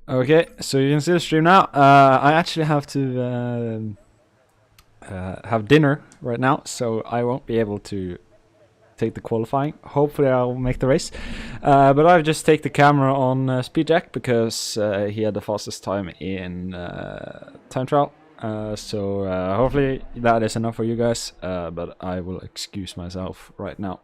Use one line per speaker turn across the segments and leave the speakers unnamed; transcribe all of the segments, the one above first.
Okay, so you can see the stream now. I actually have to have dinner right now, so I won't be able to take the qualifying. Hopefully, I'll make the race. But I've just take the camera on Speedjack because he had the fastest time in time trial. So hopefully that is enough for you guys. But I will excuse myself right now.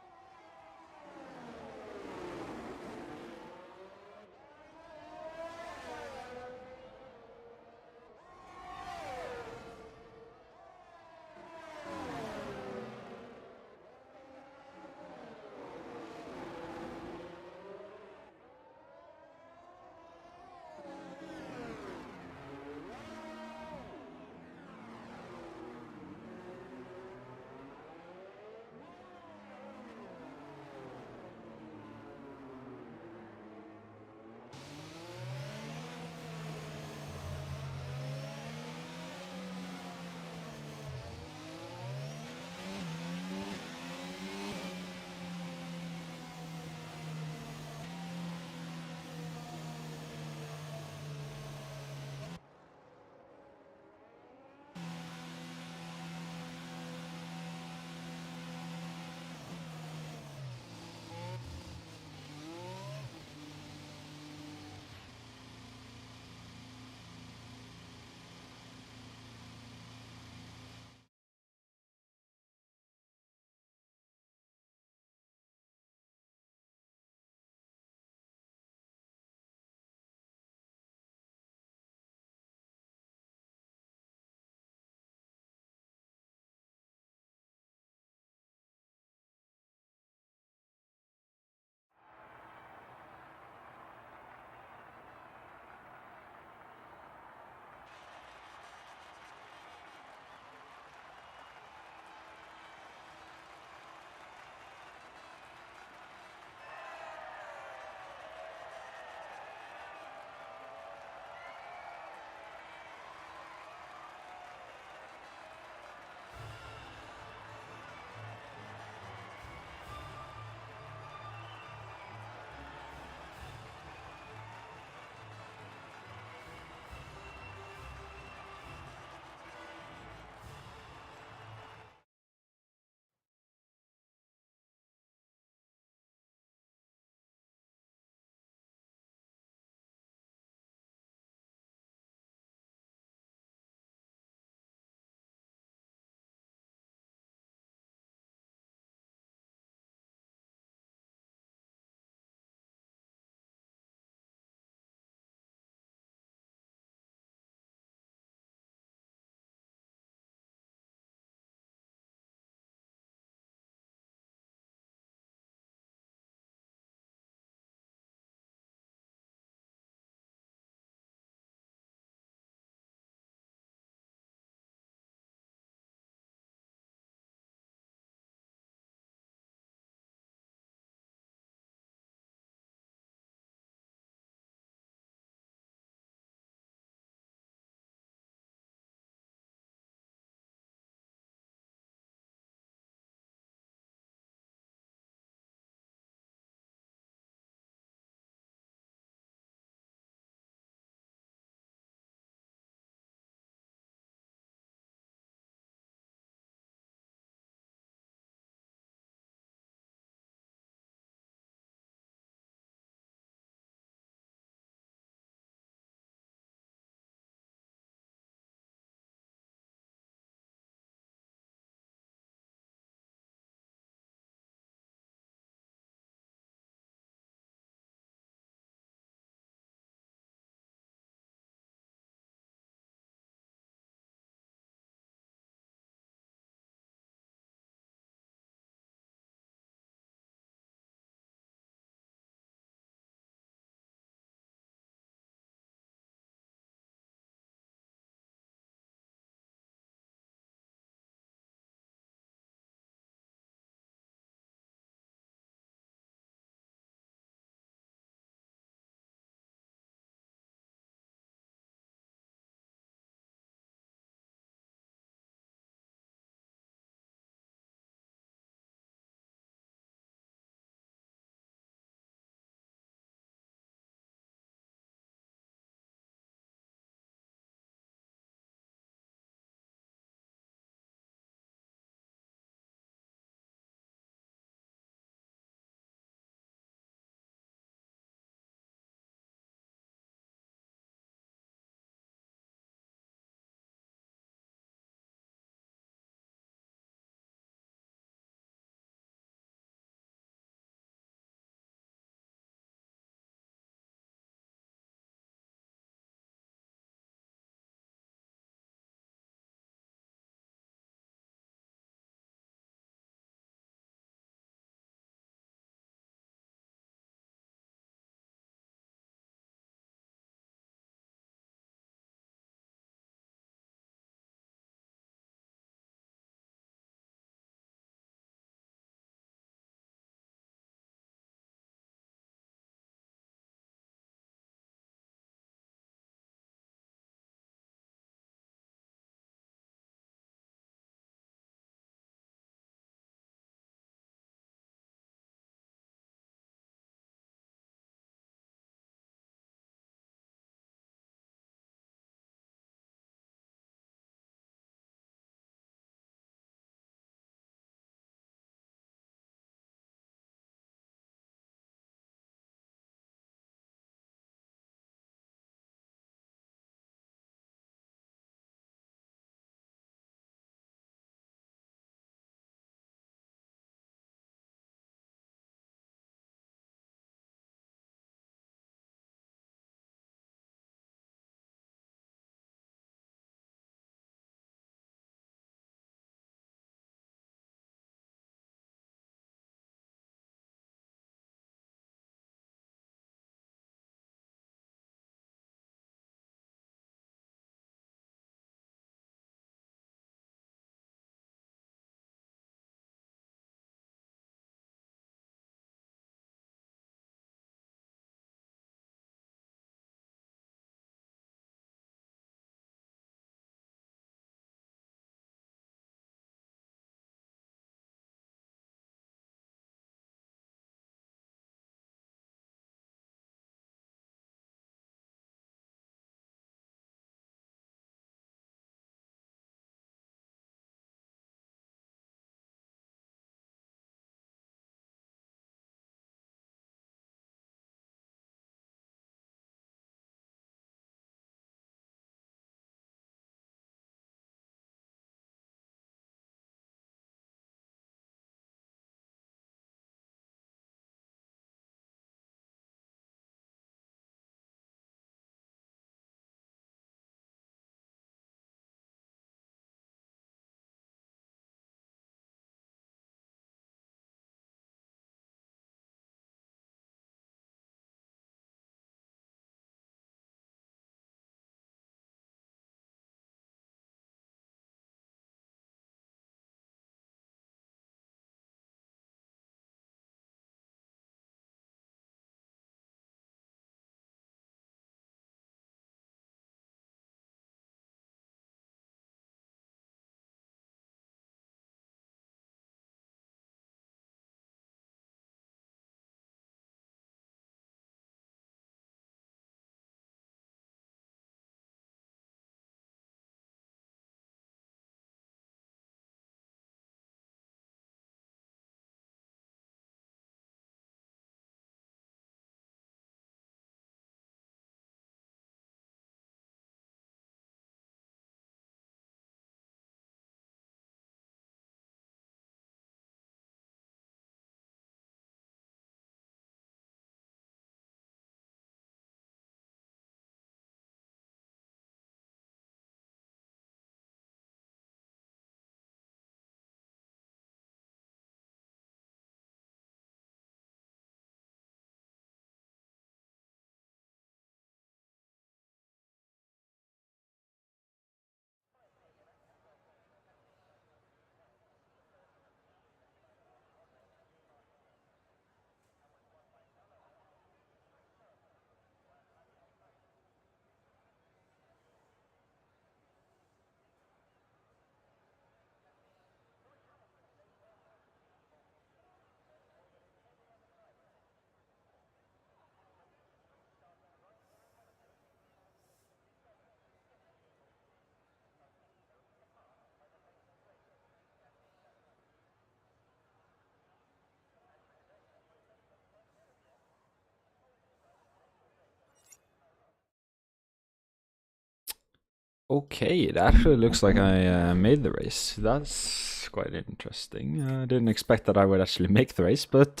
Okay, it actually looks like I made the race. That's quite interesting. I didn't expect that I would actually make the race, but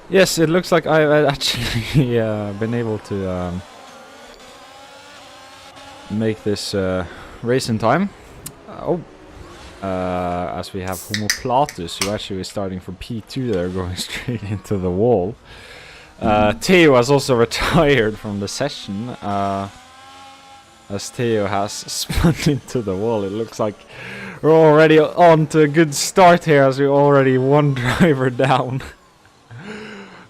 yes, it looks like I've actually been able to make this race in time. As we have Homoplatus, who actually is starting from P2 there, going straight into the wall. Theo has also retired from the session, as Theo has spun into the wall. It looks like we're already on to a good start here, as we're already one driver down.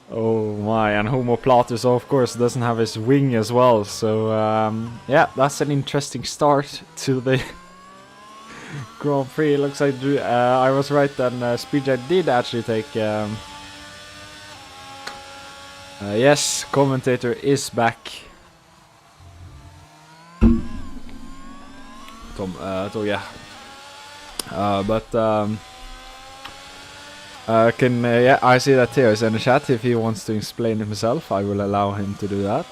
Oh my, and Homoplatus of course doesn't have his wing as well, so yeah, that's an interesting start to the Grand Prix. It looks like I was right then, Speedjet did actually take... yes, commentator is back. Tom, so yeah. Yeah, I see that Theo is in the chat. If he wants to explain himself, I will allow him to do that.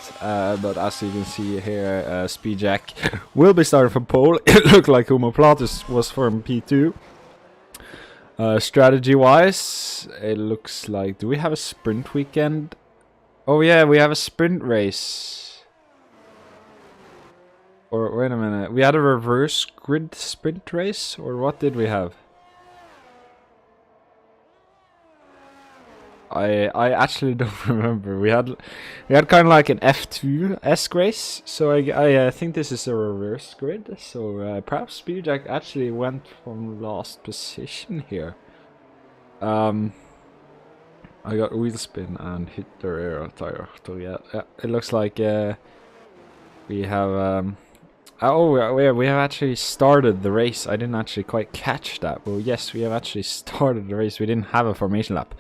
But as you can see here, Speedjack will be starting from pole. It looked like Homoplatus was from P2. Strategy-wise, it looks like... Do we have a sprint weekend? Oh yeah, we have a sprint race. Or wait a minute, we had a reverse grid sprint race? Or what did we have? I actually don't remember. We had kind of like an F2-esque race, so I think this is a reverse grid. So perhaps Speedjack actually went from last position here. I got wheel spin and hit the rear tire. So yeah, it looks like we have we have actually started the race. I didn't actually quite catch that. Well, yes, we have actually started the race. We didn't have a formation lap,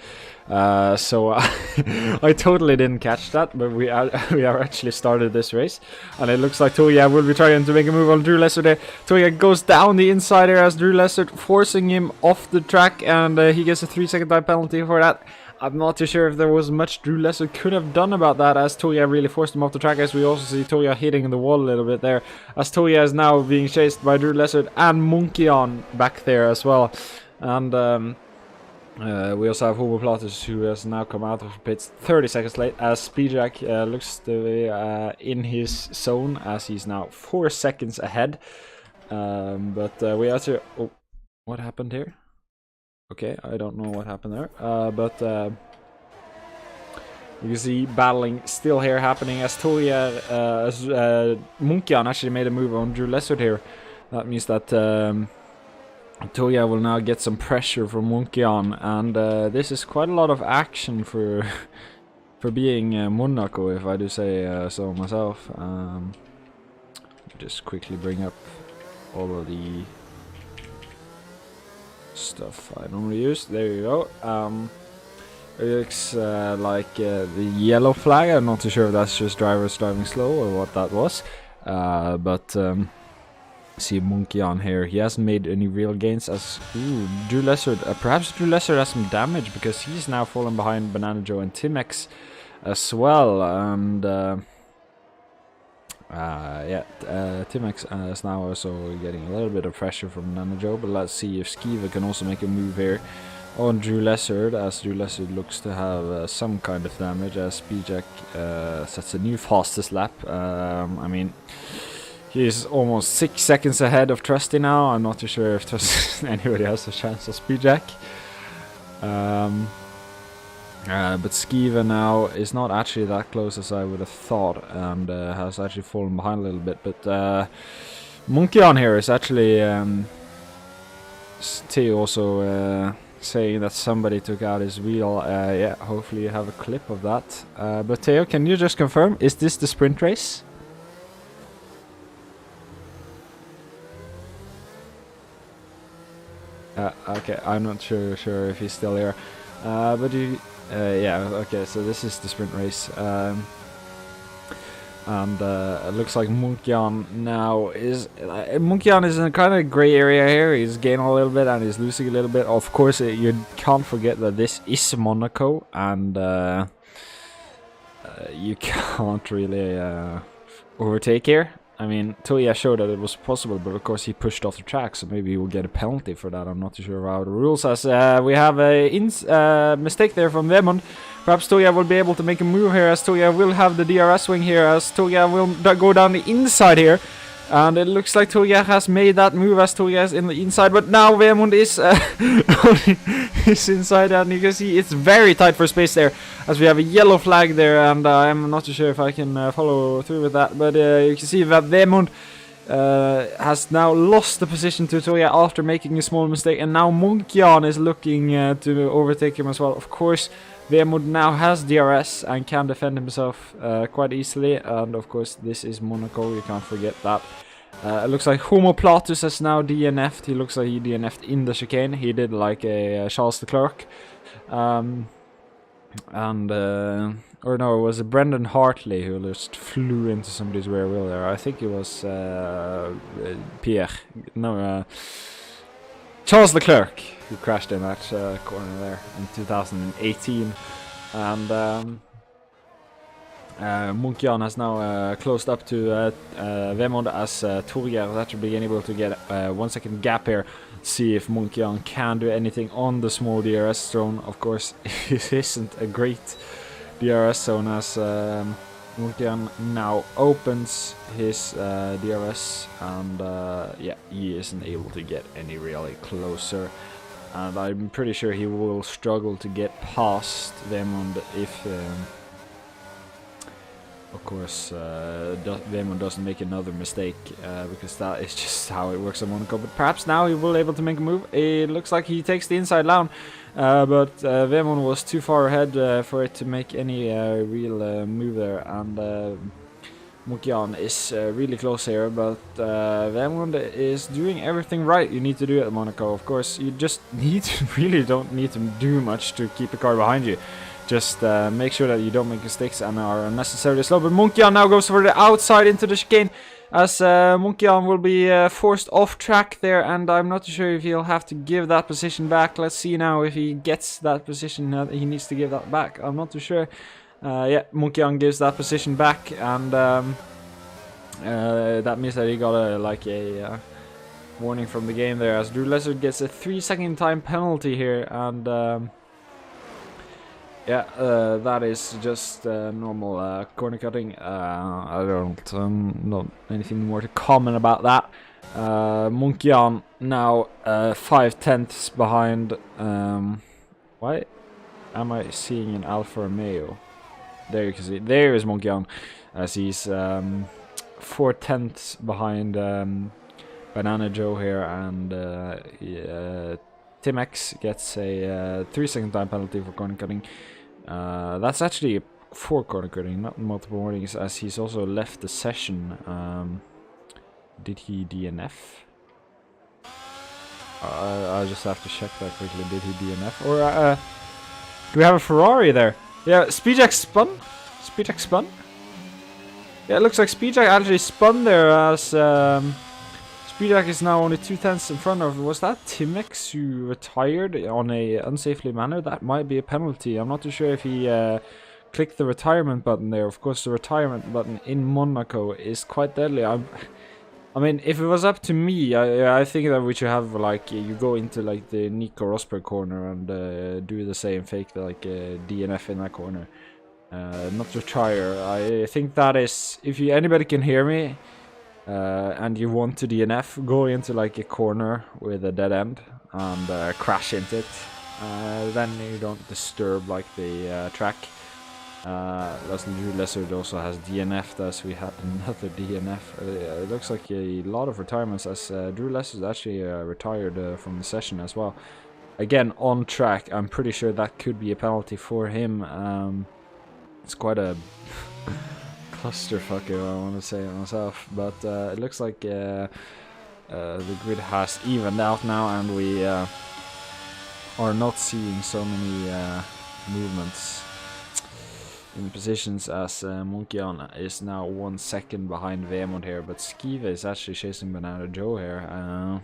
so I totally didn't catch that. But we have actually started this race, and it looks like Toya will be trying to make a move on Drew Lesser there. Toya goes down the inside there as Drew Lesser, forcing him off the track, and he gets a 3-second time penalty for that. I'm not too sure if there was much Drew Lesser could have done about that, as Toya really forced him off the track, as we also see Toya hitting the wall a little bit there, as Toya is now being chased by Drew Lesser and Monkey back there as well. And we also have Homoplatus, who has now come out of pits 30 seconds late, as Speedjack looks to be in his zone, as he's now 4 seconds ahead. But we have to... Oh, what happened here? Okay, I don't know what happened there, but you can see battling still here happening as Toya, Munkian actually made a move on Drew Lesser here. That means that Toya will now get some pressure from Munkian, and this is quite a lot of action for being Monaco, if I do say so myself. Just quickly bring up all of the stuff I normally use. There you go. It looks like the yellow flag. I'm not too sure if that's just drivers driving slow or what that was. But see Monkey on here. He hasn't made any real gains as... Ooh, Drew Lesser. Perhaps Drew Lesser has some damage because he's now fallen behind Banana Joe and Timex as well. And yeah, Timex is now also getting a little bit of pressure from Banana Joe. But let's see if Skiva can also make a move here on Drew Lesser, as Drew Lesser looks to have some kind of damage, as Speedjack sets a new fastest lap. I mean, he's almost 6 seconds ahead of Trusty now. I'm not too sure if anybody has a chance of Speedjack. But Skiva now is not actually that close as I would have thought, and has actually fallen behind a little bit. But Monkey on here is actually Theo also saying that somebody took out his wheel. Yeah, hopefully you have a clip of that. But Theo, can you just confirm, is this the sprint race? Okay, I'm not sure if he's still here. But you... yeah, okay, so this is the sprint race. And it looks like Munkian now is... Munkian is in a kind of grey area here. He's gaining a little bit and he's losing a little bit. Of course, you can't forget that this is Monaco, and you can't really overtake here. I mean, Toya showed that it was possible, but of course he pushed off the track, so maybe he will get a penalty for that. I'm not too sure how the rule says. We have a mistake there from Vemund. Perhaps Toya will be able to make a move here, as Toya will have the DRS swing here, as Toya will go down the inside here. And it looks like Toya has made that move, as Toya is in the inside, but now Vemund is is inside, and you can see it's very tight for space there, as we have a yellow flag there, and I'm not too sure if I can follow through with that, but you can see that Vemund has now lost the position to Toya after making a small mistake, and now Monkjan is looking to overtake him as well. Of course, Vemund now has DRS and can defend himself quite easily, and of course this is Monaco, you can't forget that. It looks like Homo Platus has now DNF'd. He looks like he DNF'd in the chicane. He did like a Charles Leclerc. Or no, it was Brendan Hartley who just flew into somebody's rear wheel there. I think it was Pierre. No, Charles Leclerc who crashed in that corner there in 2018. And Monkjan has now closed up to Vemund, as Torgeir has actually been able to get a 1 second gap here. See if Monkjan can do anything on the small DRS zone. Of course, it isn't a great DRS zone, as Monkjan now opens his DRS, and yeah, he isn't able to get any really closer. And I'm pretty sure he will struggle to get past Vemund if of course, Vemund doesn't make another mistake, because that is just how it works on Monaco. But perhaps now he will be able to make a move. It looks like he takes the inside line, but Vemund was too far ahead for it to make any real move there. And Monkjan is really close here, but Vemund is doing everything right you need to do at Monaco. Of course, you just really don't need to do much to keep the car behind you. Just make sure that you don't make mistakes and are unnecessarily slow. But Monkjan now goes for the outside into the chicane, as Monkjan will be forced off track there, and I'm not sure if he'll have to give that position back. Let's see now if he gets that position. He needs to give that back. I'm not too sure. Yeah, Monkjan gives that position back, and that means that he got a warning from the game there, as Drew Lesser gets a 3-second time penalty here, and yeah, that is just normal corner cutting. I don't not anything more to comment about that. Monkjan now 5/10 behind. Why am I seeing an Alfa Romeo? There you can see. There is Monkjan, as he's 4/10 behind Banana Joe here, and Tim X gets a 3-second time penalty for corner cutting. That's actually 4 corner cutting, not multiple warnings, as he's also left the session. Did he DNF? I'll just have to check that quickly. Did he DNF? Or do we have a Ferrari there? Yeah, Speedjack spun? Speedjack spun? Yeah, it looks like Speedjack actually spun there, as Speedjack is now only 2/10 in front of. Was that Timex who retired on a unsafely manner? That might be a penalty. I'm not too sure if he clicked the retirement button there. Of course, the retirement button in Monaco is quite deadly. I mean, if it was up to me, I think that we should have, like, you go into like the Nico Rosberg corner and do the same fake like DNF in that corner. Not retire. I think that is, if anybody can hear me, and you want to DNF, go into like a corner with a dead end and crash into it. Then you don't disturb like the track. Drew Lesser also has DNF'd, as we had another DNF. It looks like a lot of retirements, as Drew Lesser is actually retired from the session as well. Again, on track, I'm pretty sure that could be a penalty for him. It's quite a clusterfuck, I want to say it myself, but it looks like the grid has evened out now, and we are not seeing so many movements in positions, as Monkjan is now 1 second behind Vemund here, but Skive is actually chasing Banana Joe here.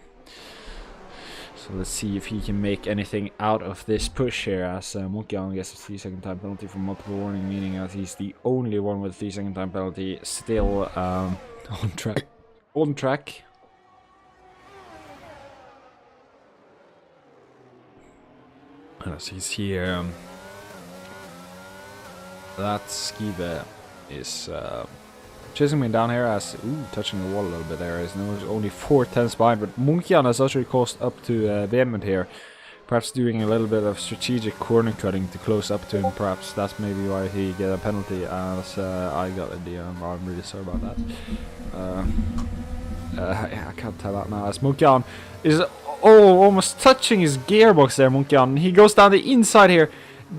So let's see if he can make anything out of this push here, as Monkey gets a 3-second time penalty for multiple warning, meaning that he's the only one with a 3-second time penalty still on track. On track. As he's here, that Skive is chasing me down here as, touching the wall a little bit there. There's only 4 tenths behind, but Munkian has actually crossed up to Vemund here. Perhaps doing a little bit of strategic corner cutting to close up to him. Perhaps that's maybe why he get a penalty, as I got a DM. I'm really sorry about that. Yeah, I can't tell that now, as Munkian is almost touching his gearbox there. Munkian, he goes down the inside here.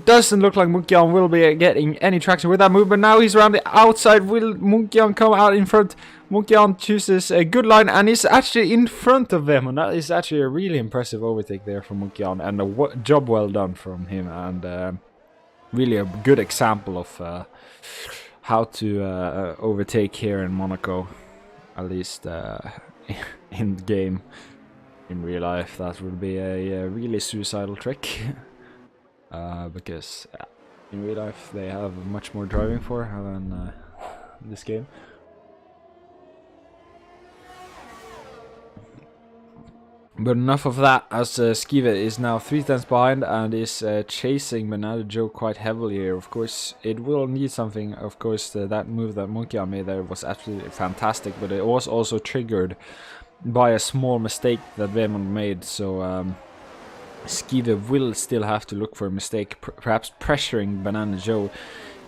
Doesn't look like Munkian will be getting any traction with that move, but now he's around the outside. Will Munkian come out in front? Munkian chooses a good line and is actually in front of them, and that is actually a really impressive overtake there from Munkian, and a job well done from him, and really a good example of how to overtake here in Monaco, at least in game. In real life, that would be a really suicidal trick. Because in real life they have much more driving for than this game. But enough of that, as Skive is now 3 tenths behind and is chasing Banana Joe quite heavily here. Of course, it will need something. Of course, that move that Monkey made there was absolutely fantastic, but it was also triggered by a small mistake that Vemund made, so Skive will still have to look for a mistake, perhaps pressuring Banana Joe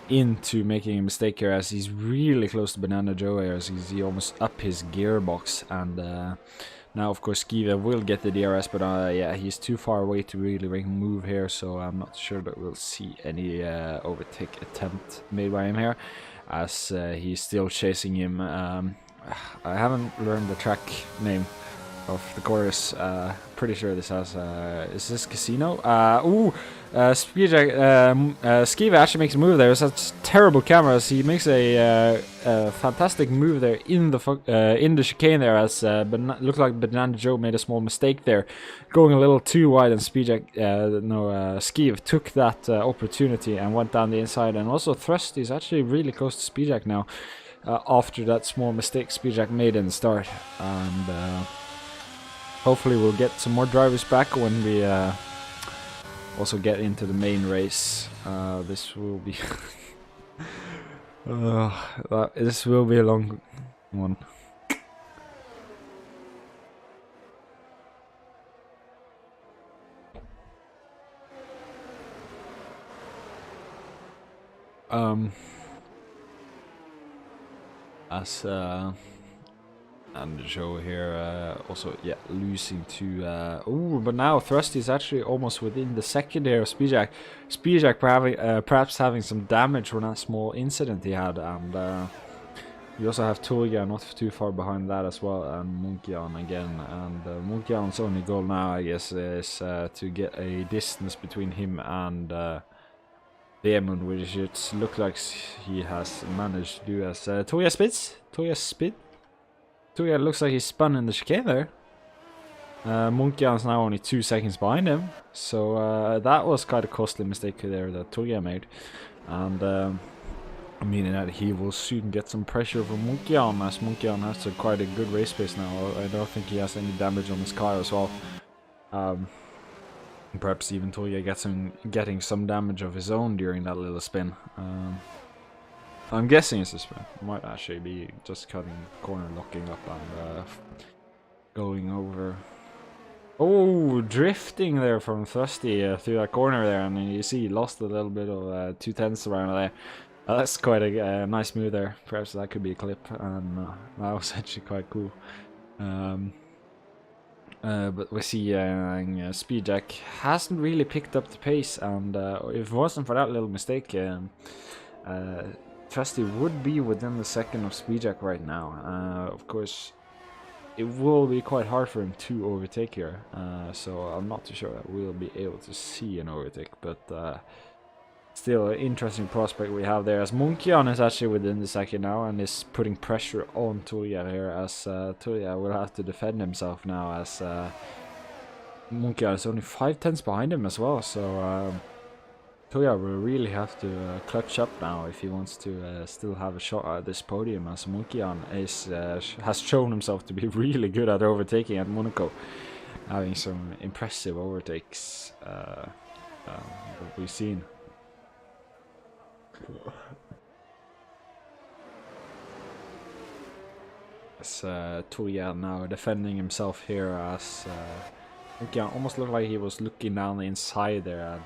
into making a mistake here, as he's really close to Banana Joe here, as he's almost up his gearbox, and now of course Skive will get the DRS, but yeah, he's too far away to really make a move here, so I'm not sure that we'll see any overtake attempt made by him here, as he's still chasing him. I haven't learned the track name of the chorus. Pretty sure this has is this Casino? Skive actually makes a move there. It's such terrible cameras. He makes a fantastic move there in the chicane there, as looked like Banana Joe made a small mistake there, going a little too wide, and Skive took that opportunity and went down the inside, and also Thrust is actually really close to Speedjack now. After that small mistake Speedjack made in the start, and hopefully we'll get some more drivers back when we also get into the main race. This will be this will be a long one. As and Joe here also, yeah, losing to but now Thrust is actually almost within the second here of Speedjack. Speedjack perhaps having some damage from that small incident he had, and you also have Torga not too far behind that as well, and Munkian again, and Munkian's only goal now, I guess, is to get a distance between him and Vemund, which it looks like he has managed to do, as Toya looks like he spun in the chicane there. Munkian's now only 2 seconds behind him, so that was quite a costly mistake there that Toya made, and meaning that he will soon get some pressure from Munkian, as Munkian has quite a good race pace now. I don't think he has any damage on his car as well. Perhaps even Toya getting some damage of his own during that little spin. I'm guessing it's a spin. Might actually be just cutting the corner, locking up, and going over. Oh, drifting there from Thrusty through that corner there, and you see he lost a little bit of 2 tenths around there. That's quite a nice move there. Perhaps that could be a clip, and that was actually quite cool. But we see Speedjack hasn't really picked up the pace, and if it wasn't for that little mistake, Trusty would be within the second of Speedjack right now. Of course, it will be quite hard for him to overtake here, so I'm not too sure that we'll be able to see an overtake, but still an interesting prospect we have there, as Munkian is actually within the second now and is putting pressure on Toya here, as Toya will have to defend himself now, as Monkey is only 5 tenths behind him as well, so Toya will really have to clutch up now if he wants to still have a shot at this podium, as Munkian has shown himself to be really good at overtaking at Monaco, having some impressive overtakes that we've seen. As Toya now defending himself here, as Munkian almost looked like he was looking down the inside there, and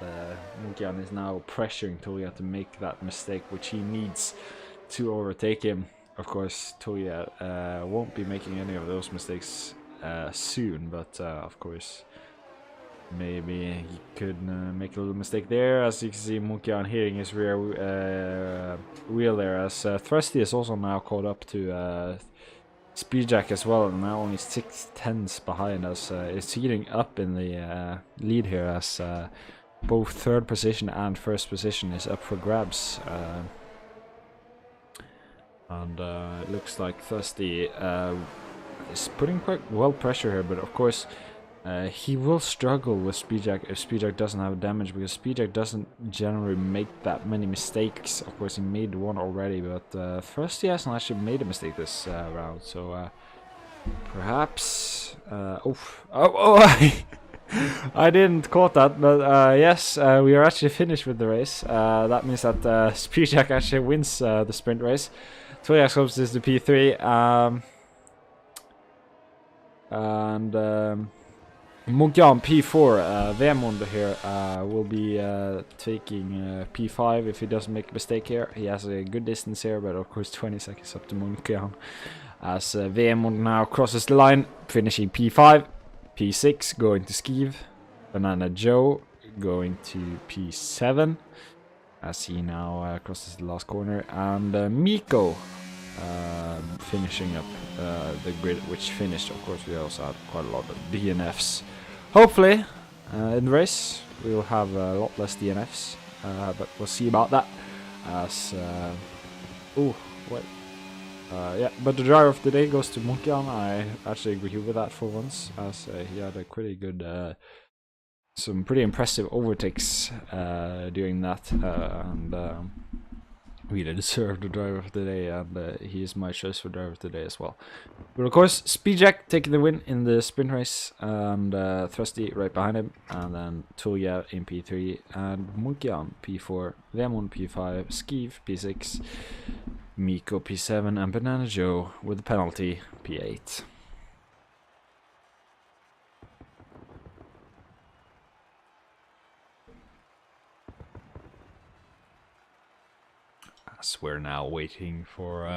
Munkian is now pressuring Toya to make that mistake, which he needs to overtake him. Of course, Toya won't be making any of those mistakes soon, but of course, maybe he could make a little mistake there. As you can see, Munkian hitting his rear wheel there, as Thrusty is also now caught up to Speedjack as well, and now only 6 tenths behind us. Is heating up in the lead here, as both third position and first position is up for grabs. And it looks like Thirsty is putting quite well pressure here, but of course he will struggle with Speedjack if Speedjack doesn't have damage, because Speedjack doesn't generally make that many mistakes. Of course he made one already, but first he hasn't actually made a mistake this round, so perhaps I didn't caught that, but yes, we are actually finished with the race. That means that Speedjack actually wins the sprint race. Toyax comes to the P3, and Mogyan P4, Vemund here will be taking P5 if he doesn't make a mistake here. He has a good distance here, but of course 20 seconds up to Mogyan. As Vemund now crosses the line, finishing P5, P6 going to Skiv, Banana Joe going to P7, as he now crosses the last corner, and Miko finishing up the grid, which finished. Of course, we also had quite a lot of DNFs. Hopefully, in the race, we will have a lot less DNFs, but we'll see about that. As yeah, but the driver of the day goes to Munkian. I actually agree with that for once, as he had a pretty good, some pretty impressive overtakes during that, and really deserved the driver of the day, and he is my choice for driver of the day as well. But of course, Speedjack taking the win in the sprint race, and Thrusty right behind him, and then Toya in P3, and Munkian P4, Vemon P5, Skiv P6, Miko P7, and Banana Joe with the penalty P8. As we're now waiting for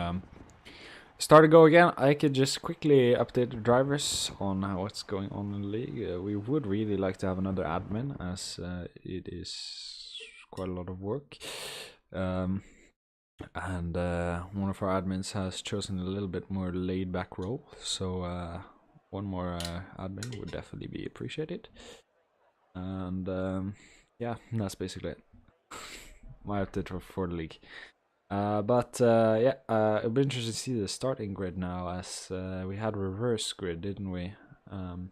start to go again, I could just quickly update the drivers on what's going on in the league. We would really like to have another admin, as it is quite a lot of work. And one of our admins has chosen a little bit more laid-back role, so one more admin would definitely be appreciated. And yeah, that's basically it. My update for the league. But yeah, it'll be interesting to see the starting grid now, as we had reverse grid, didn't we? On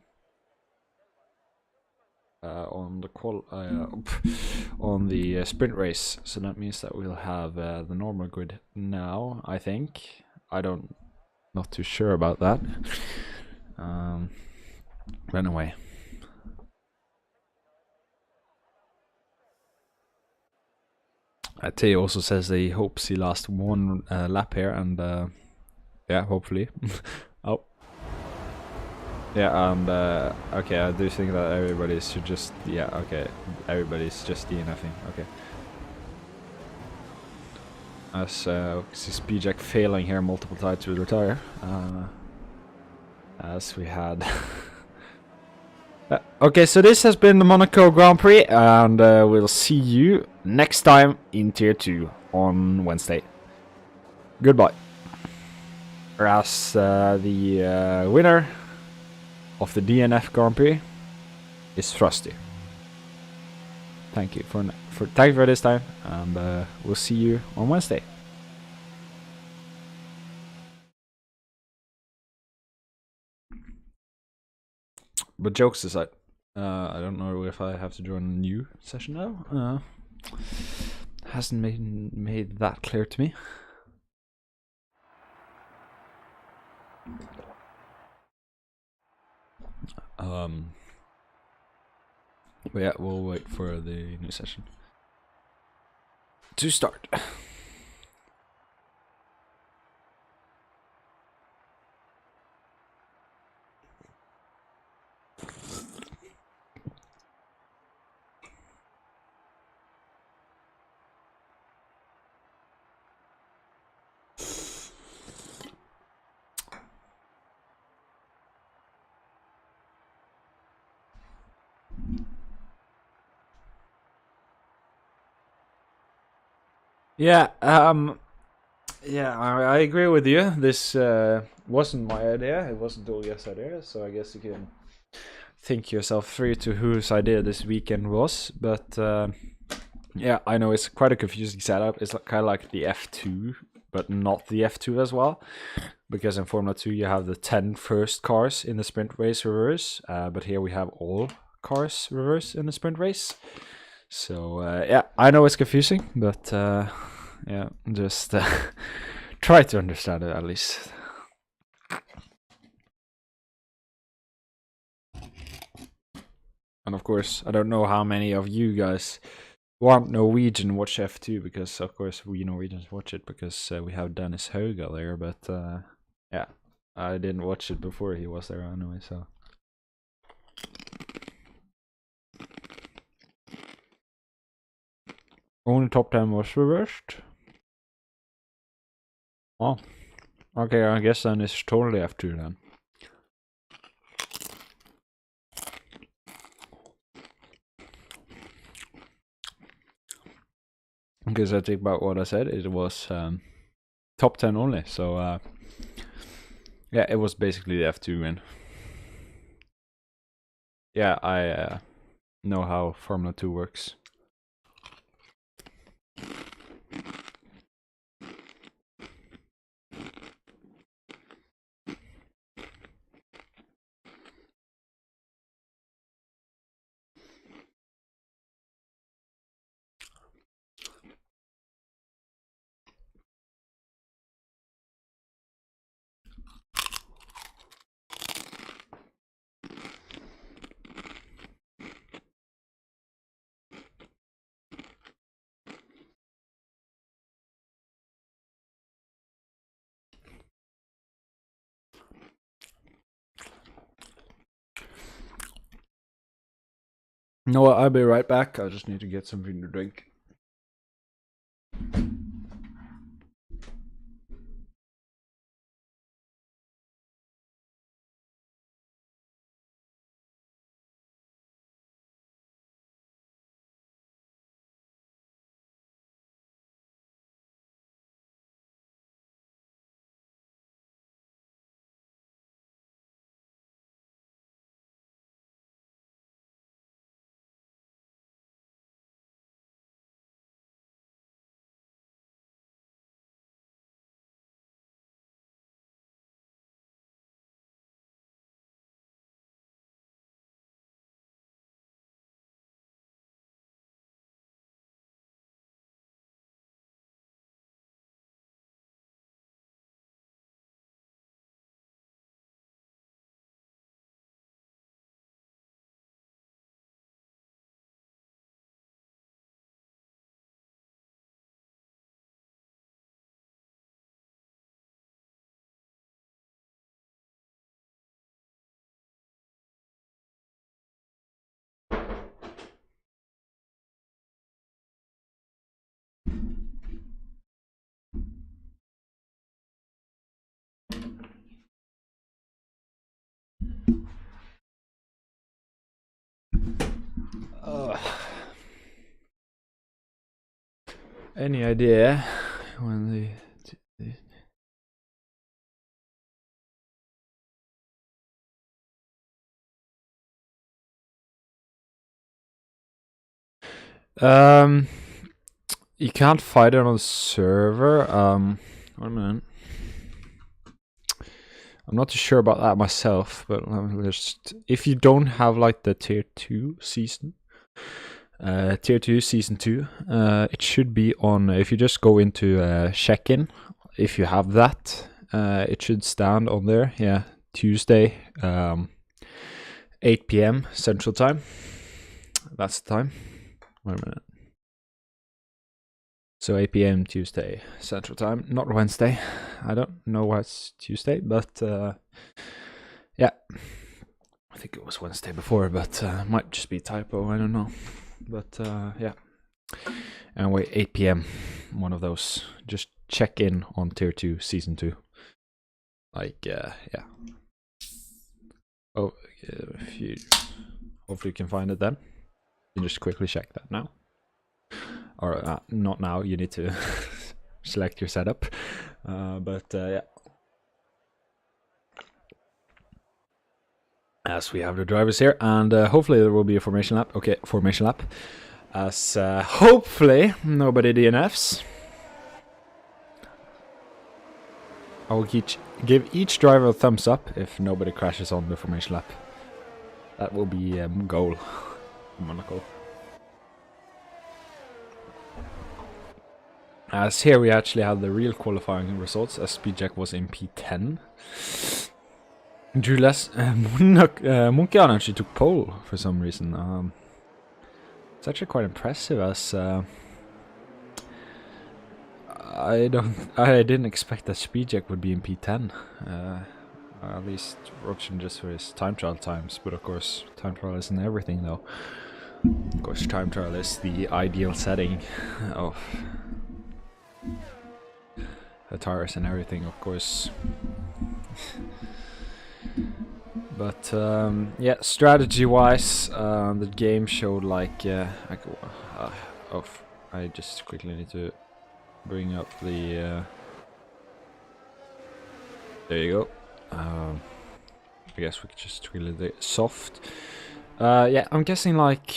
the sprint race, so that means that we'll have the normal grid now. I think not too sure about that. But anyway. Tay also says that he hopes he lasts one lap here, and yeah, hopefully. Oh. Yeah, and okay, I do think that everybody should just, yeah, okay, everybody's just DNFing, okay. As see Speedjack failing here multiple times to retire, as we had. Okay, so this has been the Monaco Grand Prix, and we'll see you next time in Tier 2 on Wednesday. Goodbye. As the winner of the DNF Grand Prix is Frosty. Thank you for this time, and we'll see you on Wednesday. But jokes aside. I don't know if I have to join a new session now. Hasn't made that clear to me. But yeah, we'll wait for the new session to start. Yeah, I agree with you. This wasn't my idea. It wasn't Olga's idea, so I guess you can think yourself through to whose idea this weekend was. But yeah, I know it's quite a confusing setup. It's kind of like the F2, but not the F2 as well. Because in Formula 2 you have the 10 first cars in the sprint race reverse, but here we have all cars reverse in the sprint race. So yeah, I know it's confusing, but yeah, just try to understand it at least. And of course, I don't know how many of you guys who aren't Norwegian watch F2, because of course we Norwegians watch it because we have Dennis Hauga there, but yeah, I didn't watch it before he was there anyway, so. Only top 10 was reversed. Oh, okay, I guess then it's totally F2 then. Because I think about what I said, it was top 10 only, so yeah, it was basically the F2 win. Yeah, I know how Formula 2 works. No, I'll be right back. I just need to get something to drink. Any idea when the you can't fight it on the server. Wait a minute. I'm not too sure about that myself, but just if you don't have like the tier 2 season, tier 2 season 2, it should be on. If you just go into check-in, if you have that, it should stand on there. Yeah, Tuesday, 8 p.m. Central Time. That's the time. Wait a minute. So 8 p.m. Tuesday Central Time, not Wednesday. I don't know why it's Tuesday, but yeah. I think it was Wednesday before, but might just be a typo, I don't know. But yeah. Anyway, 8 p.m. One of those. Just check in on Tier 2 Season 2. Like, yeah. Oh, if you... Hopefully you can find it then. You can just quickly check that now. Or not now, you need to select your setup. But yeah. As we have the drivers here, and hopefully there will be a formation lap. Okay, formation lap. As hopefully nobody DNFs. I will give each driver a thumbs up if nobody crashes on the formation lap. That will be goal in Monaco. As here we actually have the real qualifying results, as Speedjack was in P10. Drew less. Munkian actually took pole for some reason. It's actually quite impressive, as I didn't expect that Speedjack would be in P10. At least watching just for his time trial times, but of course time trial isn't everything though. Of course time trial is the ideal setting of the tires and everything, of course. But yeah, strategy wise, the game showed like I just quickly need to bring up the there you go. I guess we could just really do it soft. Yeah, I'm guessing like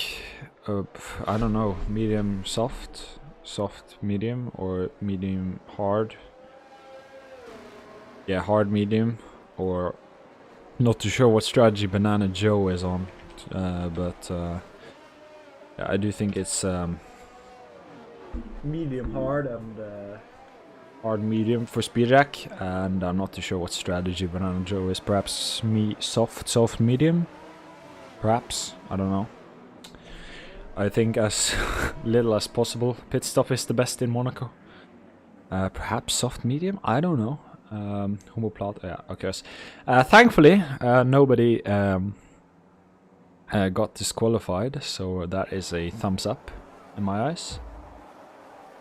I don't know, medium soft, soft medium, or medium hard. Yeah, hard medium, or not too sure what strategy Banana Joe is on, but yeah, I do think it's medium hard and hard medium for Speedjack, and I'm not too sure what strategy Banana Joe is. Perhaps soft medium, perhaps, I don't know. I think as little as possible. Pit stop is the best in Monaco. Perhaps soft medium, I don't know. Homoplot, yeah, okay. Thankfully, nobody got disqualified, so that is a thumbs up in my eyes.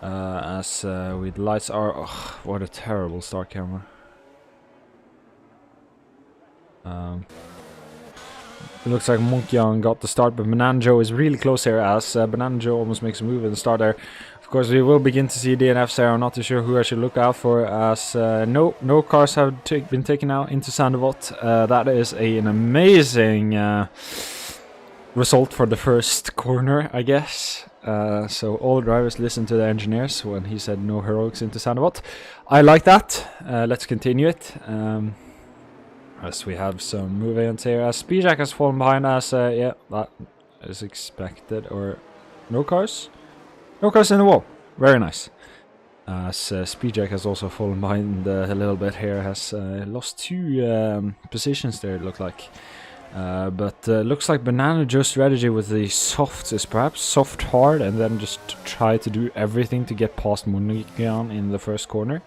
As with lights are, oh, what a terrible start camera. It looks like Monkyan got the start, but Banana Joe is really close here, as Banana Joe almost makes a move in the start there. Of course, we will begin to see DNFs there. I'm not too sure who I should look out for, as no cars have been taken out into Sandevot. That is an amazing result for the first corner, I guess. So all drivers listened to the engineers when he said no heroics into Sandevot. I like that. Let's continue it. As we have some movements here, as Speedjack has fallen behind us, yeah, that is expected. Or no cars? No cars in the wall. Very nice. As Speedjack has also fallen behind a little bit here, has lost 2 positions there, it looked like. But looks like Banana Joe's strategy with the softs is perhaps soft hard, and then just try to do everything to get past Munikian in the first corner.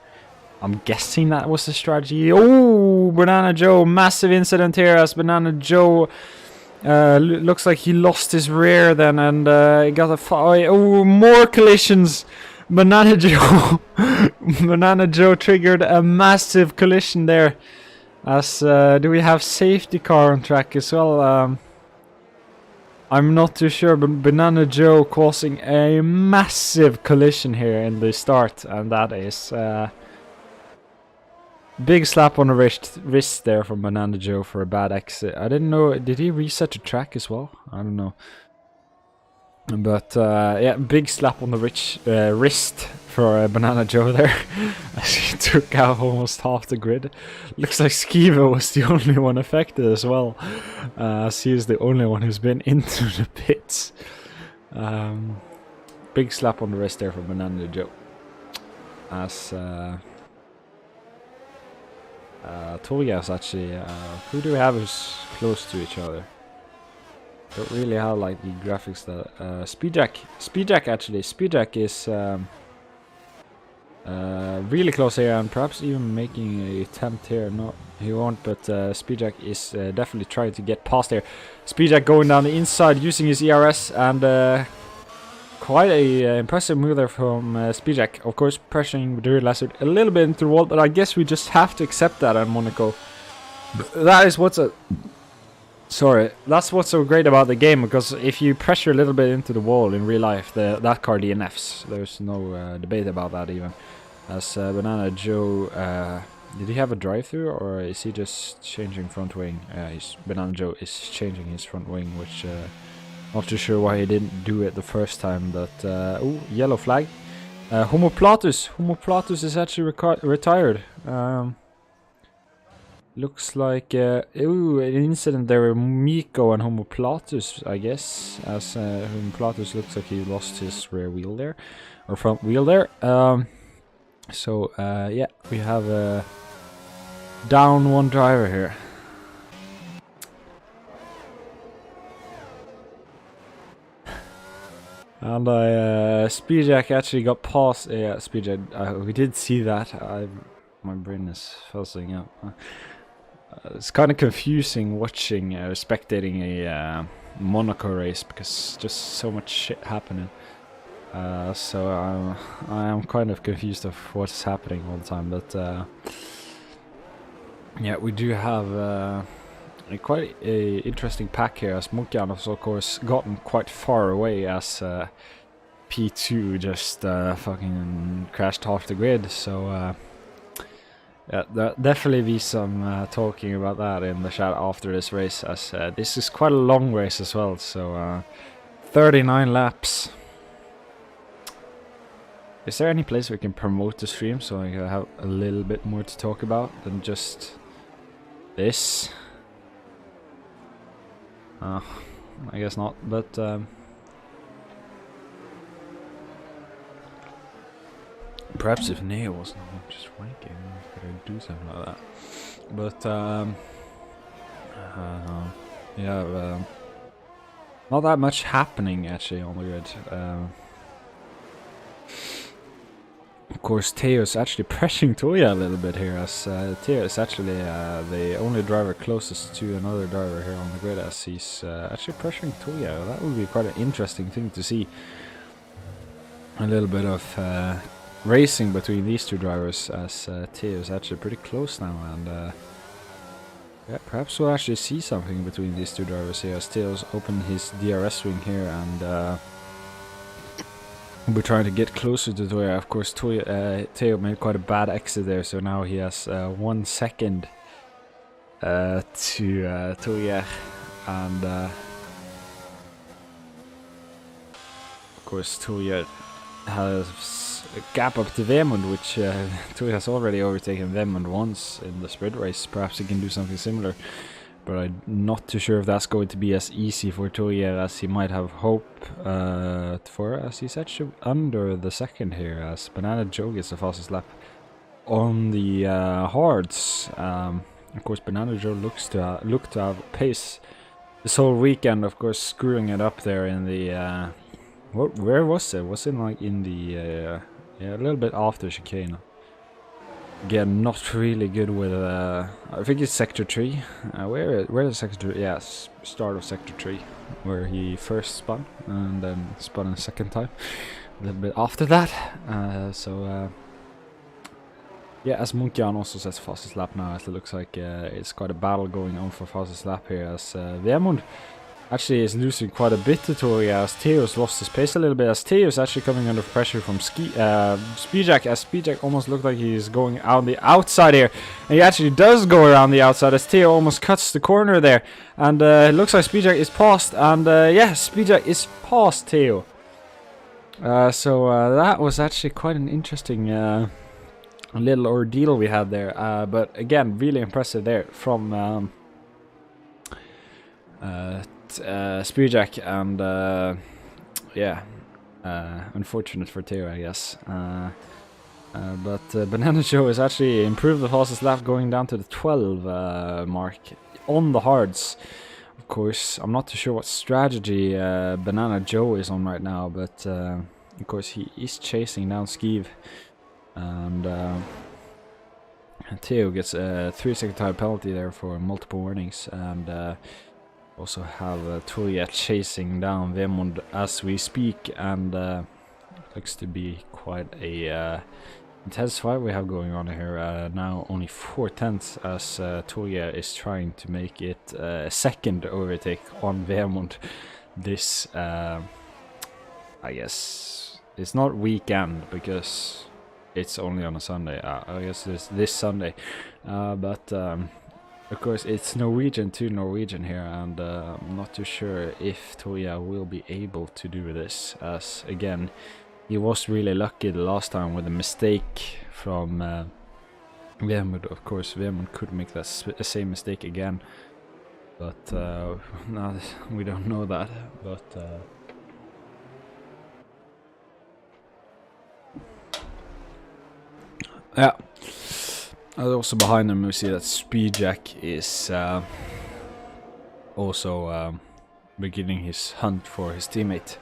I'm guessing that was the strategy. Oh, Banana Joe, massive incident here, as Banana Joe looks like he lost his rear then, and got a oh, more collisions. Banana Joe Banana Joe triggered a massive collision there. As do we have safety car on track as well? I'm not too sure, but Banana Joe causing a massive collision here in the start, and that is big slap on the wrist there from Banana Joe for a bad exit. I didn't know, did he reset the track as well? I don't know. But yeah, big slap on the wrist for Banana Joe there as he took out almost half the grid. Looks like Skiva was the only one affected as well, as he is the only one who's been into the pits. Big slap on the wrist there for Banana Joe. As Toya's actually, who do we have who's close to each other? Don't really have like the graphics that Speedjack actually. Speedjack is really close here and perhaps even making an attempt here. No, he won't, but Speedjack is definitely trying to get past here. Speedjack going down the inside using his ERS, and quite a impressive move there from Speedjack. Of course, pressuring the rear lizard a little bit into the wall, but I guess we just have to accept that at Monaco. That is what's that's what's so great about the game, because if you pressure a little bit into the wall in real life, that car DNFs. There's no debate about that even. As Banana Joe, did he have a drive-through or is he just changing front wing? Banana Joe is changing his front wing, which not too sure why he didn't do it the first time. But ooh, yellow flag. Homoplatus is actually retired. Looks like ooh, an incident there with Miko and Homoplatus, I guess, as Homoplatus looks like he lost his rear wheel there, or front wheel there. So yeah, we have down one driver here. And Speedjack actually got past. Yeah, Speedjack. We did see that. My brain is fuzzing up. It's kind of confusing watching, spectating a Monaco race, because just so much shit happening. So I am kind of confused of what's happening all the time. But yeah, we do have quite a interesting pack here, as Munkian has of course gotten quite far away, as P2 just fucking crashed off the grid. So yeah, there'll definitely be some talking about that in the chat after this race, as this is quite a long race as well. So 39 laps. Is there any place we can promote the stream so I can have a little bit more to talk about than just this? I guess not, but perhaps if Neo wasn't just wanking, we could do something like that. But yeah, not that much happening actually on the grid. Of course, Teo is actually pressuring Toya a little bit here, as Teo is actually the only driver closest to another driver here on the grid, as he's actually pressuring Toya. That would be quite an interesting thing to see. A little bit of racing between these two drivers, as Teo is actually pretty close now, and yeah, perhaps we'll actually see something between these two drivers here, as Teo's opened his DRS wing here, and we're trying to get closer to Toya. Of course, Teo made quite a bad exit there, so now he has 1 second to Toya, and of course Toya has a gap up to Vemund, which Toya has already overtaken Vemund once in the sprint race. Perhaps he can do something similar, but I'm not too sure if that's going to be as easy for Toya as he might have hope for, as he's actually under the second here, as Banana Joe gets the fastest lap on the hards. Of course, Banana Joe looks to have pace this whole weekend, of course, screwing it up there in the where was it? Was it like in the yeah, a little bit after chicane? Again, not really good with I think it's sector 3. Where is sector 3? Yes, start of sector 3, where he first spun and then spun a second time a little bit after that. So yeah, as Munkian also says fastest lap now, as it looks like it's quite a battle going on for fastest lap here, as Vemund actually is losing quite a bit to Toria, as Theo's lost his pace a little bit, as Theo's actually coming under pressure from Speedjack, as Speedjack almost looked like he's going out the outside here, and he actually does go around the outside as Theo almost cuts the corner there, and it looks like Speedjack is past, and yeah, Speedjack is past Theo. So that was actually quite an interesting little ordeal we had there, but again, really impressive there from Spearjack, and yeah, unfortunate for Theo, I guess. But Banana Joe has actually improved the fastest lap, going down to the 12 mark on the hards. Of course, I'm not too sure what strategy Banana Joe is on right now, but of course he is chasing down Skeev, and Theo gets a 3-second time penalty there for multiple warnings, and also have Turia chasing down Vemund as we speak, and looks to be quite a intense fight we have going on here. Now only 4/10 as Turia is trying to make it a second overtake on Vemund. This, I guess, it's not weekend because it's only on a Sunday. I guess this Sunday, but of course it's Norwegian to Norwegian here, and I'm not too sure if Toya will be able to do this, as again he was really lucky the last time with a mistake from Vemund. Of course Vemund could make that same mistake again, but no, we don't know that, but yeah. Also behind him we see that Speedjack is also beginning his hunt for his teammate,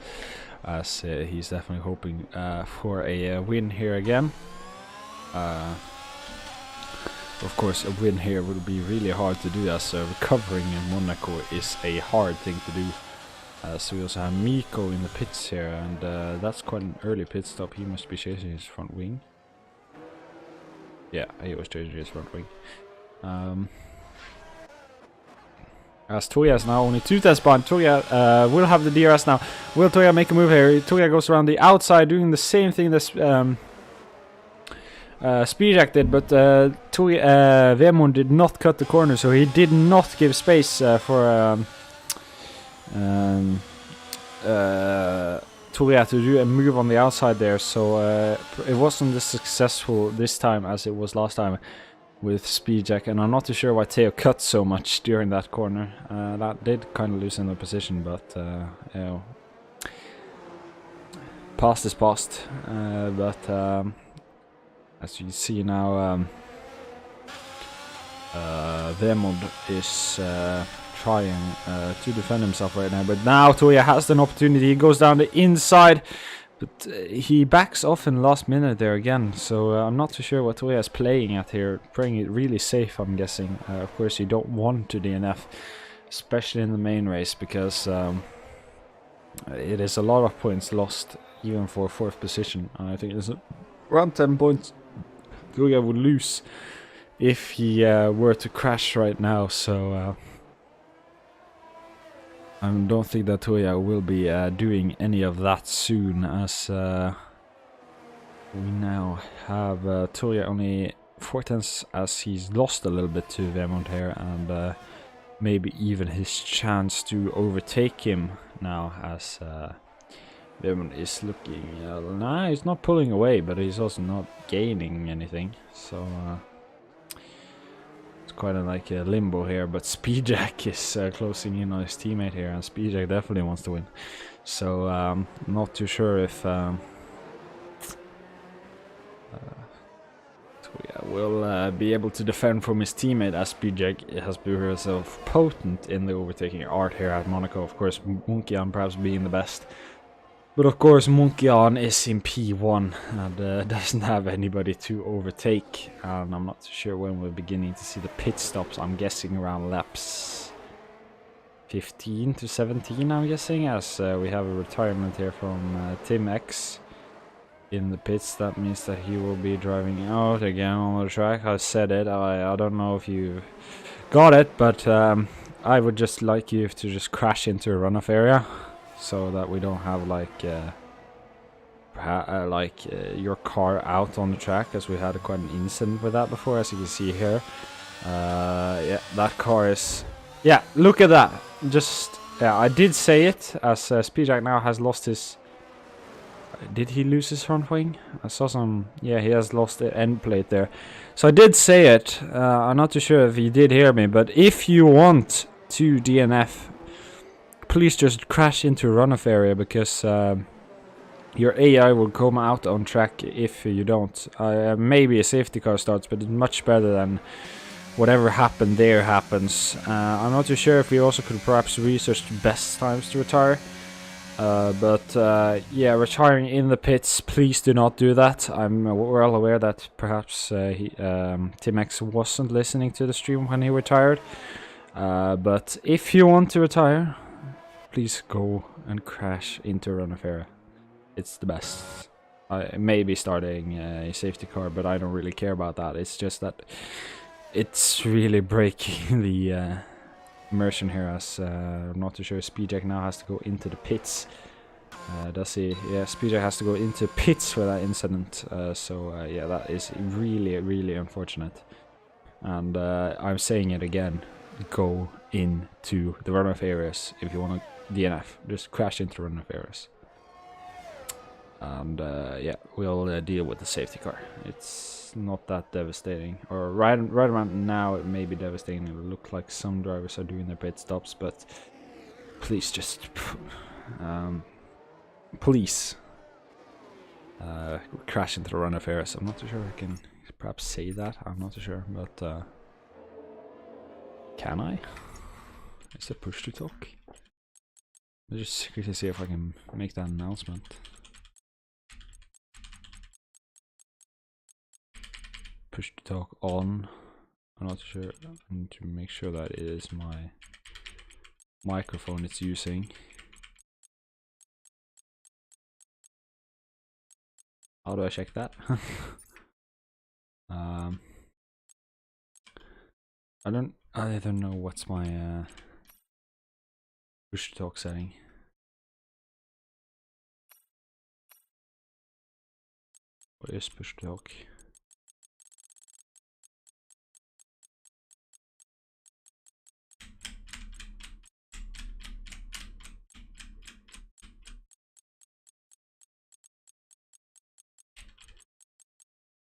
as he's definitely hoping for a win here again. Of course a win here would be really hard to do, as recovering in Monaco is a hard thing to do. So we also have Miko in the pits here, and that's quite an early pit stop. He must be chasing his front wing. Yeah, he was changing his front wing. As Toya is now only 2 tests behind. Toya will have the DRS now. Will Toya make a move here? Toya goes around the outside, doing the same thing that Speedjack did, but Vemund did not cut the corner, so he did not give space for Toria to do a move on the outside there, so it wasn't as successful this time as it was last time with Speedjack, and I'm not too sure why Theo cut so much during that corner. That did kind of loosen the position, but you know, past is past. But as you see now, Vemund is trying to defend himself right now, but now Toya has an opportunity. He goes down the inside, but he backs off in the last minute there again, so I'm not too sure what Toya is playing at here, playing it really safe, I'm guessing. Of course you don't want to DNF, especially in the main race, because it is a lot of points lost even for 4th position. I think it's around 10 points Toya would lose if he were to crash right now, so I don't think that Toya will be doing any of that soon, as we now have Toya only 4/10 as he's lost a little bit to Vemund here, and maybe even his chance to overtake him now, as Vemund is looking, nah, he's not pulling away, but he's also not gaining anything, so quite like a limbo here. But Speedjack is closing in on his teammate here, and Speedjack definitely wants to win, so not too sure if Toya will be able to defend from his teammate, as Speedjack has proved herself potent in the overtaking art here at Monaco. Of course Munkian perhaps being the best, but of course Munkian is in P1 and doesn't have anybody to overtake, and I'm not sure when we're beginning to see the pit stops. I'm guessing around laps 15 to 17, I'm guessing, as we have a retirement here from Tim X in the pits. That means that he will be driving out again on the track. I said it, I don't know if you got it, but I would just like you to just crash into a runoff area, so that we don't have like your car out on the track, as we had quite an incident with that before, as you can see here. Yeah, that car is... Yeah, look at that. Just... Yeah, I did say it, as Speedjack now has lost his... Did he lose his front wing? I saw some... Yeah, he has lost the end plate there. So I did say it. I'm not too sure if he did hear me, but if you want to DNF, please just crash into a runoff area, because your AI will come out on track if you don't. Maybe a safety car starts, but it's much better than whatever happened there happens. I'm not too sure if we also could perhaps research the best times to retire. Yeah, retiring in the pits, please do not do that. I'm well aware that perhaps Tim X wasn't listening to the stream when he retired. But if you want to retire, please go and crash into a runoff area. It's the best. I may be starting a safety car, but I don't really care about that. It's just that it's really breaking the immersion here, as I'm not too sure. Speedjack now has to go into the pits. Does he? Yeah, Speedjack has to go into pits for that incident. Yeah, that is really, really unfortunate. And I'm saying it again. Go into the runoff areas if you want to DNF. Just crash into runoff areas. And yeah, we'll deal with the safety car. It's not that devastating. Or right around now, it may be devastating. It will look like some drivers are doing their pit stops, but please just please crash into the runoff areas. I'm not too sure I can perhaps say that. I'm not too sure, but can I? Is it push to talk? Let's just secretly see if I can make that announcement. Push to talk on. I'm not sure. I need to make sure that it is my microphone it's using. How do I check that? I don't know what's my push to talk setting. What is push to talk?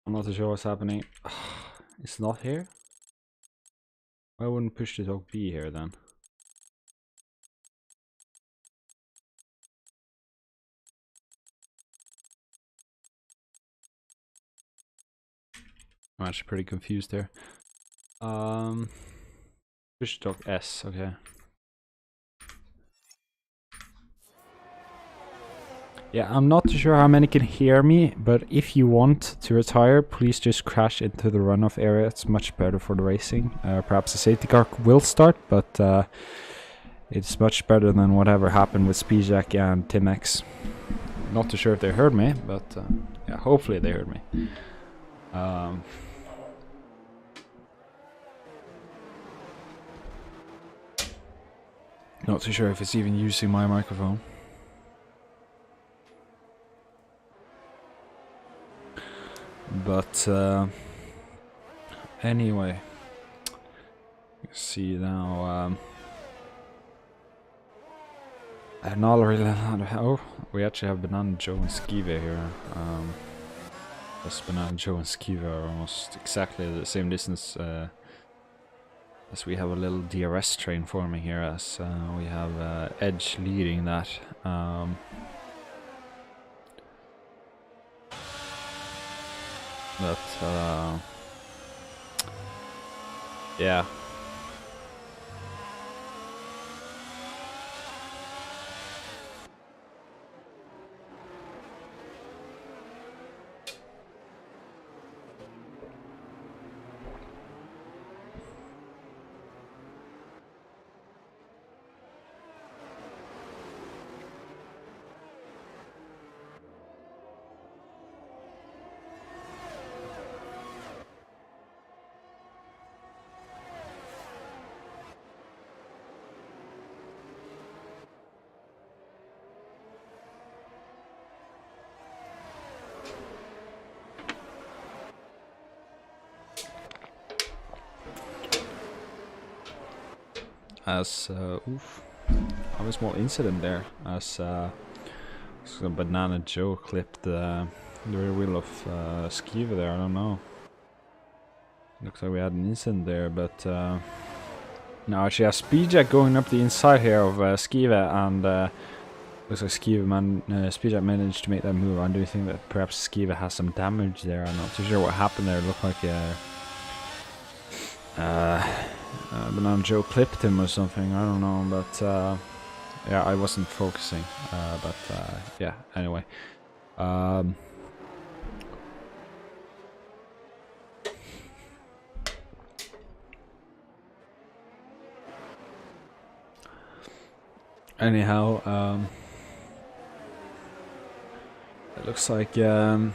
I'm not too sure what's happening. It's not here? Why wouldn't push to talk be here then? I'm actually pretty confused there. Push to talk S, okay. Yeah, I'm not too sure how many can hear me, but if you want to retire, please just crash into the runoff area. It's much better for the racing. Perhaps the safety car will start, but it's much better than whatever happened with Speedjack and Tim X. Not too sure if they heard me, but yeah, hopefully they heard me. Not too sure if it's even using my microphone. But anyway, see now. Not really. Oh, we actually have Banana Joe and Skive here. That's Banana Joe and Skive are almost exactly the same distance as we have a little DRS train forming here, as we have Edge leading that. Yeah. as oof, I have a small incident there as so Banana Joe clipped the rear wheel of Skiva there. I don't know. Looks like we had an incident there, but now she has Speedjack going up the inside here of Skiva, and looks like Speedjack managed to make that move. I do think that perhaps Skiva has some damage there. I'm not too sure what happened there. It looked like Banana Joe clipped him or something. I don't know, but yeah, I wasn't focusing. But yeah, anyway. Anyhow, it looks like I'm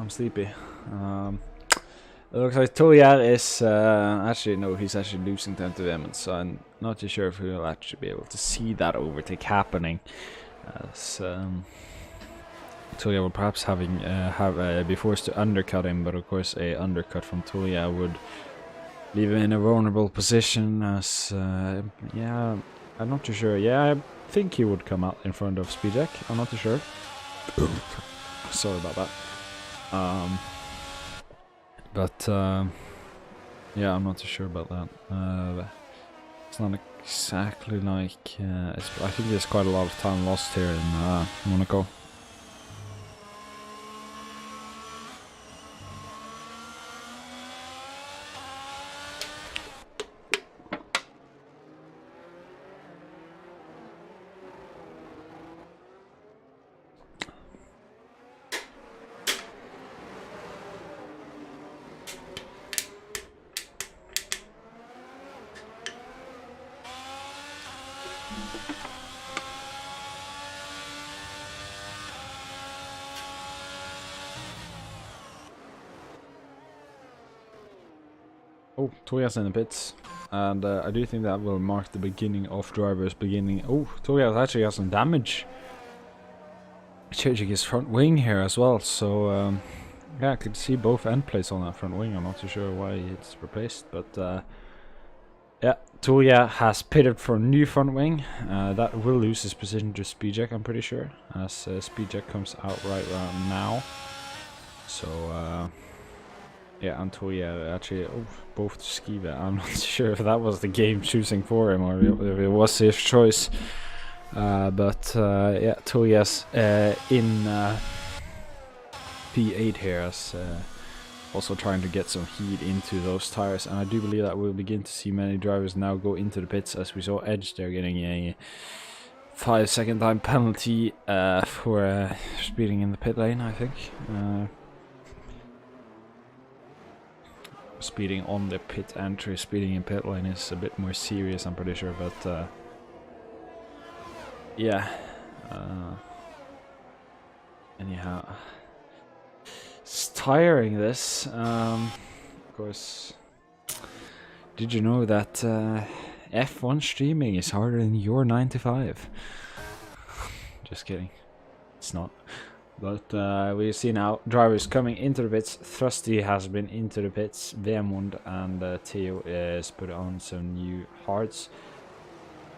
sleepy. It looks like Toya is actually no, he's actually losing time to Vemund, so I'm not too sure if we'll actually be able to see that overtake happening. As Toya will perhaps be forced to undercut him, but of course a undercut from Toya would leave him in a vulnerable position. As yeah, I'm not too sure. Yeah, I think he would come out in front of Speedjack. I'm not too sure. Sorry about that. But yeah, I'm not too sure about that. It's not exactly like I think there's quite a lot of time lost here in Monaco. Oh, Toya's in the pits, and I do think that will mark the beginning of drivers beginning. Oh, Toya actually has some damage, changing his front wing here as well. So yeah, I could see both end plates on that front wing. I'm not too sure why it's replaced, but yeah, Toya has pitted for a new front wing. That will lose his position to Speedjack, I'm pretty sure, as Speedjack comes out right around now. So yeah, and Toya actually, both Skiva. I'm not sure if that was the game choosing for him or if it was his choice. But yeah, Toya's in P8 here, as also trying to get some heat into those tires. And I do believe that we'll begin to see many drivers now go into the pits, as we saw Edge there getting a 5-second time penalty for speeding in the pit lane, I think. Speeding on the pit entry, speeding in pit lane is a bit more serious, I'm pretty sure, but yeah. Anyhow, it's tiring, this. Of course, did you know that F1 streaming is harder than your 9 to 5? Just kidding, it's not. But we see now drivers coming into the pits. Thrusty has been into the pits. Vemund and Theo is put on some new hards.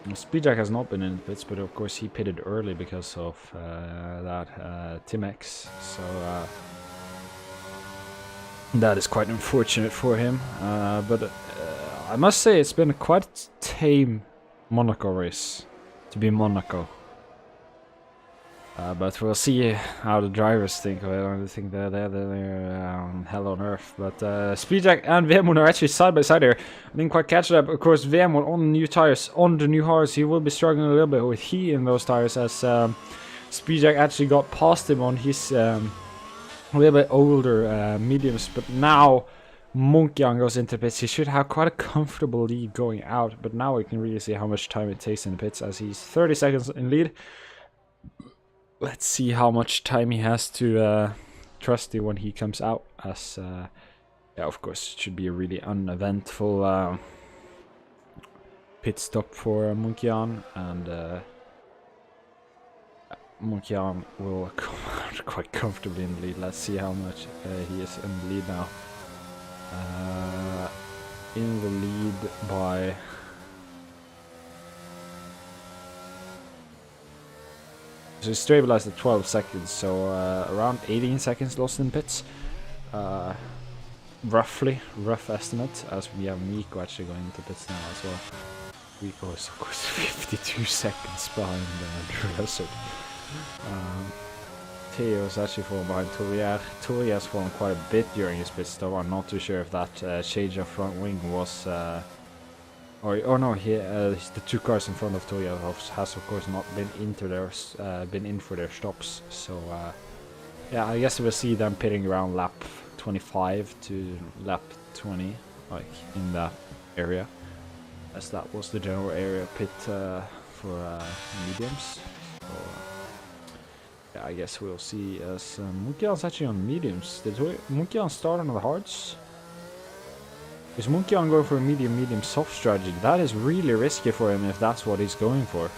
Speedjack has not been in the pits, but of course he pitted early because of that Timex. So that is quite unfortunate for him. But I must say it's been a quite tame Monaco race to be Monaco. But we'll see how the drivers think of it. I think they're hell on earth. But Speedjack and Vemund are actually side by side here. I didn't quite catch that. But of course, Vemund on the new tires, on the new hards, he will be struggling a little bit with heat in those tires, as Speedjack actually got past him on his a little bit older mediums. But now Monkyan goes into the pits. He should have quite a comfortable lead going out. But now we can really see how much time it takes in the pits, as he's 30 seconds in lead. Let's see how much time he has to Trusty when he comes out, as yeah, of course, it should be a really uneventful pit stop for Monkyan, and Munkian will come out quite comfortably in the lead. Let's see how much he is in the lead now. In the lead by... So he stabilized at 12 seconds, so around 18 seconds lost in pits. Roughly, rough estimate, as we have Miko actually going into pits now as well. Miko is of course 52 seconds behind Drew Lessard. Theo is actually falling behind Tourier. Tourier has fallen quite a bit during his pit stop. I'm not too sure if that change of front wing was... or no, the two cars in front of Tourier has of course not been into their, been in for their stops. So yeah, I guess we'll see them pitting around lap 25 to lap 20, like in that area, as that was the general area pit for mediums. So, yeah, I guess we'll see as Munkian's actually on mediums. Did Munkian start on the hards? Is Munkian going for a medium soft strategy? That is really risky for him if that's what he's going for.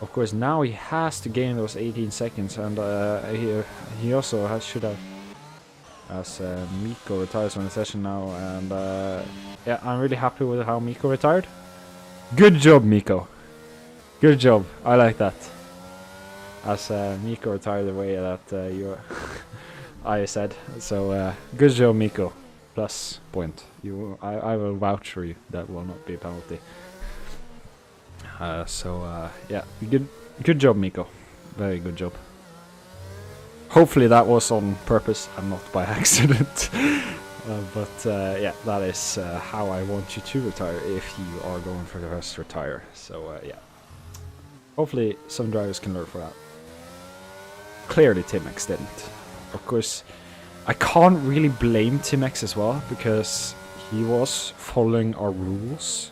Of course, now he has to gain those 18 seconds, and he also should have, as Miko retires from the session now, and yeah, I'm really happy with how Miko retired. Good job, Miko. Good job. I like that. As Miko retired the way that I said. So good job, Miko. Plus point. I will vouch for you. That will not be a penalty. Yeah, good job, Miko. Very good job. Hopefully that was on purpose and not by accident. But yeah, that is how I want you to retire if you are going for the first retire. So yeah, hopefully some drivers can learn from that. Clearly Tim-X didn't. Of course, I can't really blame Tim-X as well, because he was following our rules.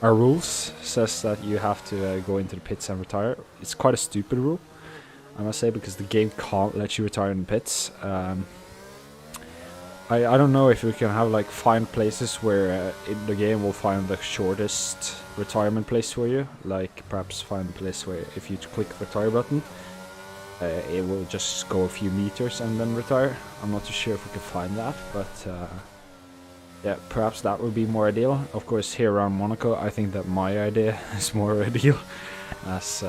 Our rules says that you have to go into the pits and retire. It's quite a stupid rule, I must say, because the game can't let you retire in the pits. I don't know if we can have like find places where the game will find the shortest retirement place for you. Like perhaps find a place where if you click the retire button, it will just go a few meters and then retire. I'm not too sure if we can find that, but yeah, perhaps that would be more ideal. Of course, here around Monaco, I think that my idea is more ideal, as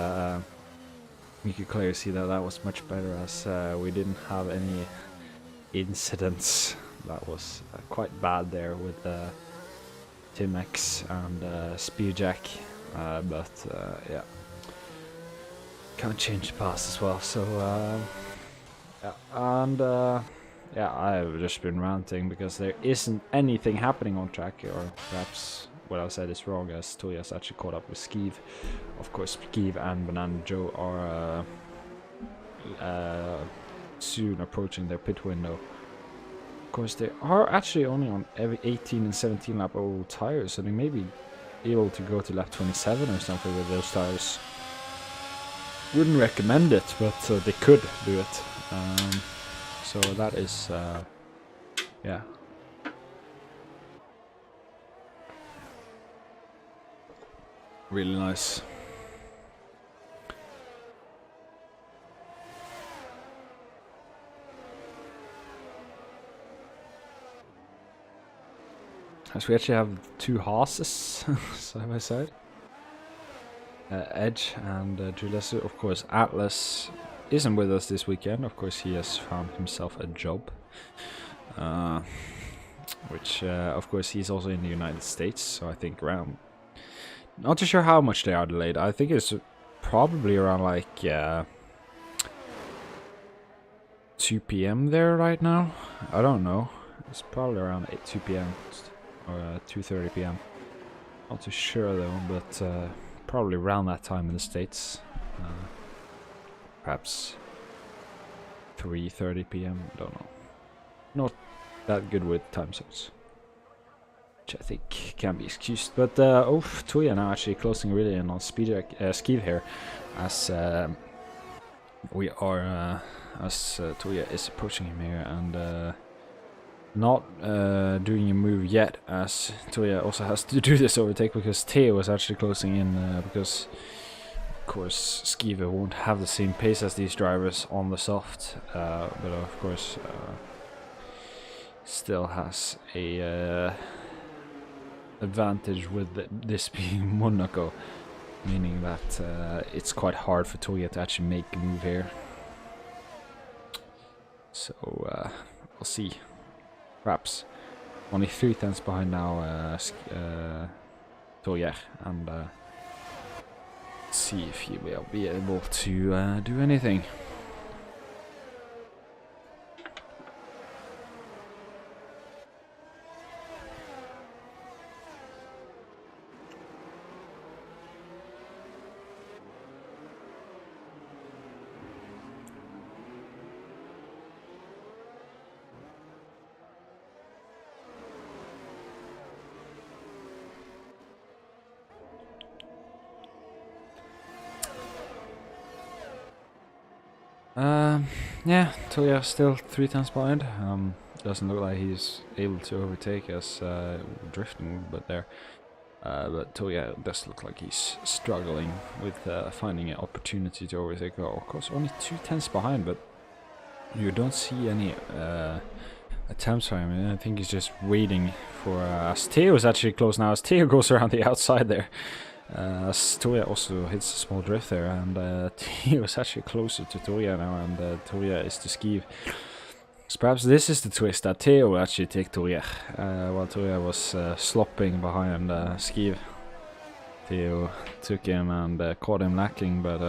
you could clearly see that that was much better, as we didn't have any incidents. That was quite bad there with Tim-X and Spearjack, but yeah, can't change the past as well. So yeah, and yeah, I've just been ranting because there isn't anything happening on track, or perhaps what I said is wrong, as Toya's actually caught up with Skeev. Of course, Skeev and Banana Joe are soon approaching their pit window. Of course, they are actually only on every 18 and 17 lap old tires, so they may be able to go to lap 27 or something with those tires. Wouldn't recommend it, but they could do it. So that is, yeah. Really nice. As we actually have two horses side by side. Edge and Julius. Of course, Atlas isn't with us this weekend. Of course, he has found himself a job. Which, of course, he's also in the United States. So I think around... Not too sure how much they are delayed. I think it's probably around like 2 p.m. there right now. I don't know. It's probably around 2 p.m. or 2:30 p.m. Not too sure though, but probably around that time in the States. Perhaps 3:30 p.m. Don't know. Not that good with time zones, which I think can be excused. But oh, Toya now actually closing really in on Skeev here, as we are as Toya is approaching him here, and not doing a move yet, as Toya also has to do this overtake because Theo is actually closing in, because course, Skive won't have the same pace as these drivers on the soft, but of course, still has a advantage with this being Monaco, meaning that it's quite hard for Toya to actually make a move here. So we'll see. Perhaps only 3 tenths behind now, Toya, and see if he will be able to do anything. Yeah, Toya still 3 tenths behind. Doesn't look like he's able to overtake us drifting a little bit there. But Toya does look like he's struggling with finding an opportunity to overtake. Oh, of course, only 2 tenths behind, but you don't see any attempts for him. I think he's just waiting for as Theo is actually close now. As Theo goes around the outside there. As Toya also hits a small drift there, and Theo is actually closer to Toya now, and Toya is to Skive. So perhaps this is the twist, that Theo will actually take Toya, while Toya was slopping behind Skive. Theo took him and caught him lacking, but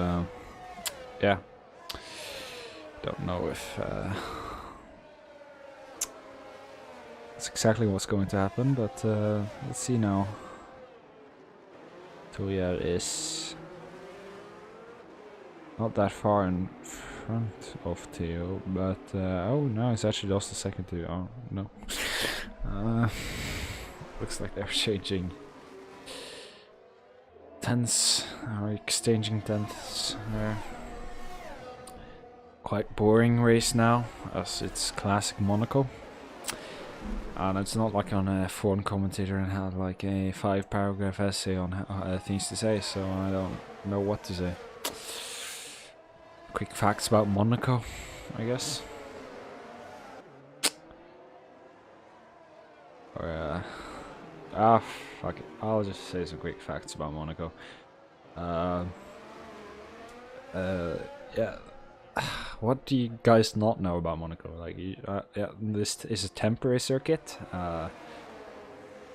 yeah, don't know if that's exactly what's going to happen, but let's see now. Toya is not that far in front of Theo, but oh no, it's actually lost a second to. Oh no, looks like they're changing tenths or exchanging tenths there. Quite boring race now, as it's classic Monaco. And it's not like on a foreign commentator and had like a 5-paragraph essay on things to say, so I don't know what to say. Quick facts about Monaco, I guess. Or fuck it, I'll just say some quick facts about Monaco. Yeah. What do you guys not know about Monaco? Like, yeah, this is a temporary circuit.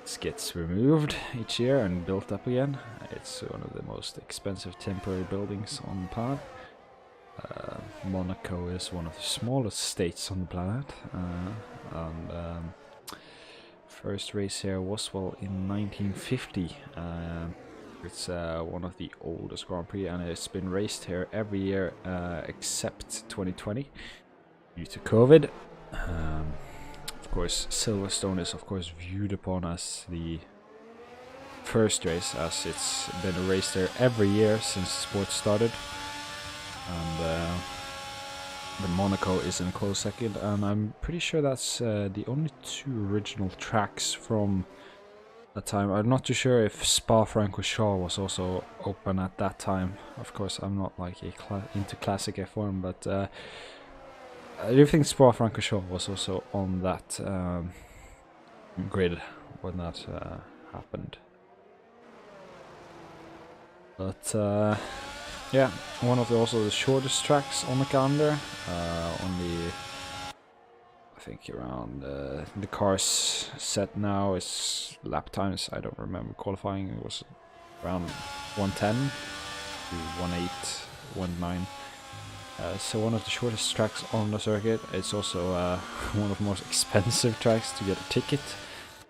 This gets removed each year and built up again. It's one of the most expensive temporary buildings on the planet. Monaco is one of the smallest states on the planet, and first race here was, well, in 1950. It's one of the oldest Grand Prix, and it's been raced here every year except 2020 due to COVID. Of course, Silverstone is of course viewed upon as the first race, as it's been raced there every year since the sport started. And the Monaco is in a close second, and I'm pretty sure that's the only 2 original tracks from that time. I'm not too sure if Spa-Francorchamps was also open at that time. Of course, I'm not like into classic F1, but I do think Spa-Francorchamps was also on that grid when that happened. But yeah, one of also the shortest tracks on the calendar. Only, I think, around the cars set now is lap times. I don't remember qualifying. It was around 110 to 18, 19. So one of the shortest tracks on the circuit. It's also one of the most expensive tracks to get a ticket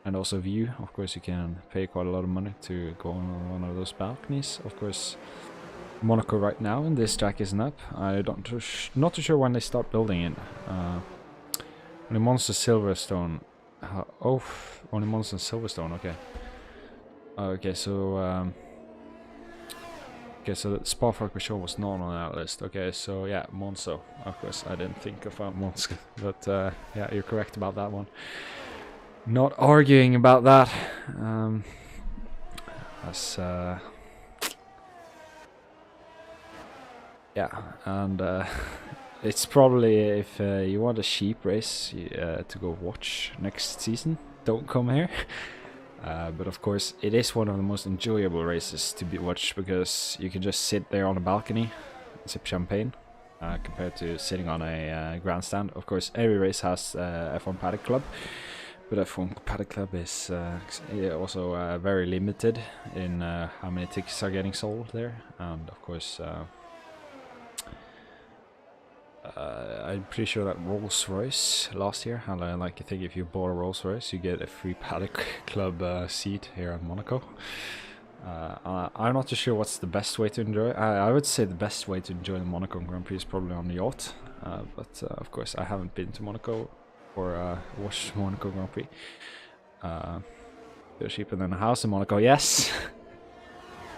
and also view. Of course, you can pay quite a lot of money to go on one of those balconies. Of course, Monaco right now, and this track isn't up. I don't not too sure when they start building it. Only Monster Silverstone. Only Monster Silverstone. Okay. Okay, so Spa-Francorchamps was not on that list. Okay, so yeah, Monza. Of course, I didn't think of Monza, but yeah, you're correct about that one. Not arguing about that. As Yeah, and it's probably if you want a sheep race to go watch next season, don't come here. But of course, it is one of the most enjoyable races to be watched because you can just sit there on a balcony and sip champagne compared to sitting on a grandstand. Of course, every race has F1 Paddock Club, but F1 Paddock Club is also very limited in how many tickets are getting sold there, and of course. I'm pretty sure that Rolls-Royce last year, and I like to think if you bought a Rolls-Royce, you get a free Paddock Club seat here in Monaco. I'm not too sure what's the best way to enjoy. I would say the best way to enjoy the Monaco Grand Prix is probably on the yacht, but of course I haven't been to Monaco or watched Monaco Grand Prix. They're cheaper than a house in Monaco, yes.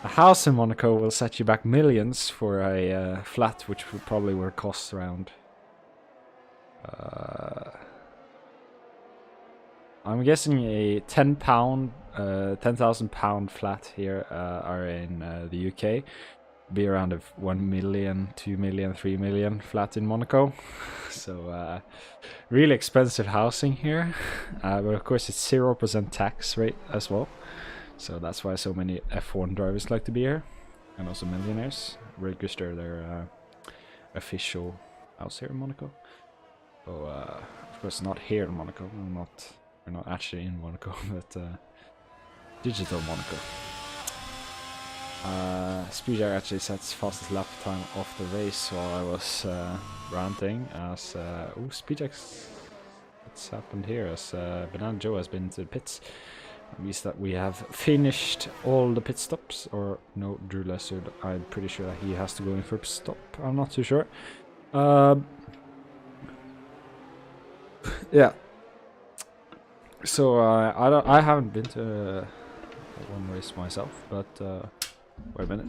A house in Monaco will set you back millions for a flat, which would probably would cost around. I'm guessing a £10,000 flat here are in the UK. Be around a 1 million, 2 million, 3 million flat in Monaco. So really expensive housing here, but of course it's 0% tax rate as well. So that's why so many F1 drivers like to be here, and also millionaires register their official house here in Monaco. So of course not here in Monaco. We're not actually in Monaco, but digital Monaco. Speedjack actually sets fastest lap time of the race while I was ranting. As Speedjack's what's happened here? As Banana Joe has been to the pits. It means that we have finished all the pit stops, or no, Drew Lessard, I'm pretty sure that he has to go in for a stop, I'm not too sure. Yeah. So I haven't been to one race myself, but wait a minute.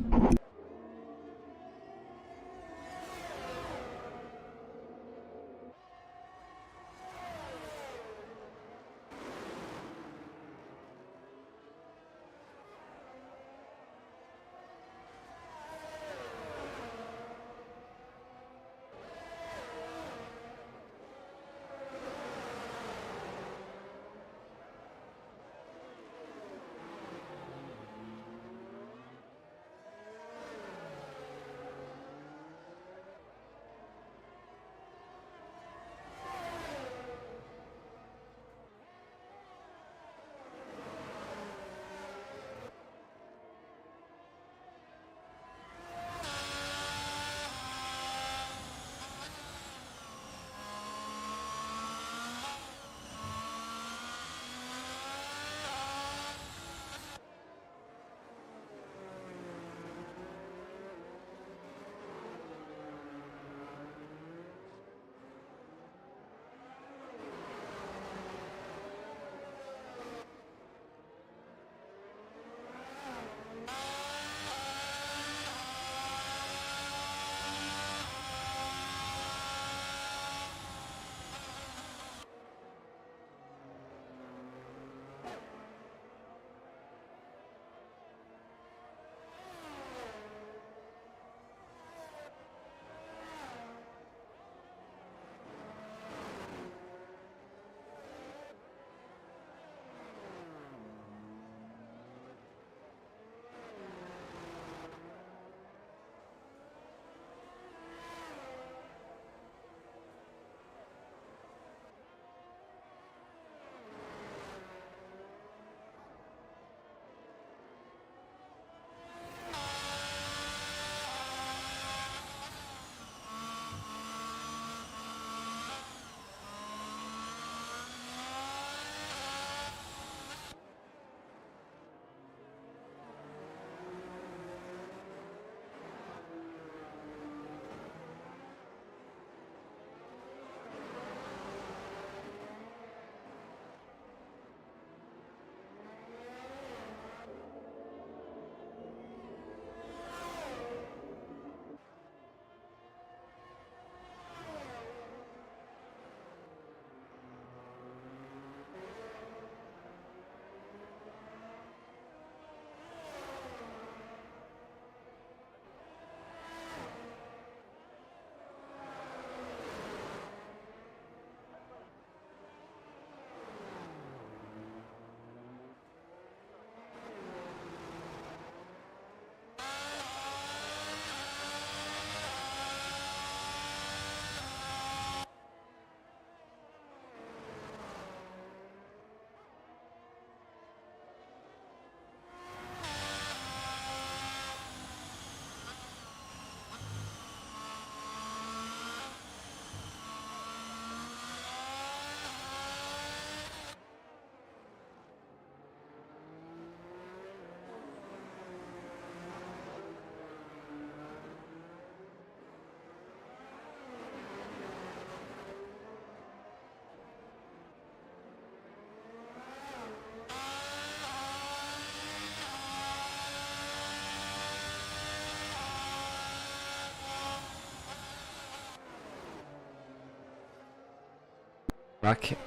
back.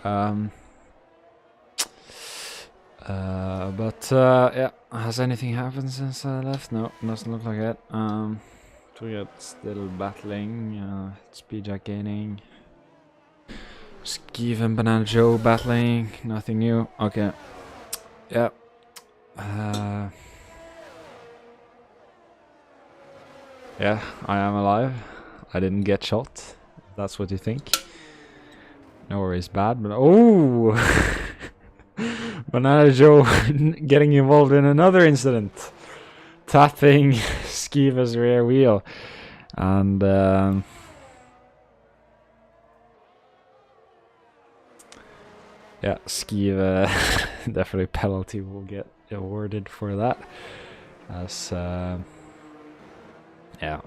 Yeah, has anything happened since I left? No, doesn't look like it. Toya still battling. Speedjack gaining. Skeeve and Banana Joe battling. Nothing new. Okay. Yeah. Yeah, I am alive. I didn't get shot. If that's what you think. No worries, bad, but oh, Banana Joe getting involved in another incident, tapping Skeeva's rear wheel, and yeah, Skeeva definitely penalty will get awarded for that, as yeah.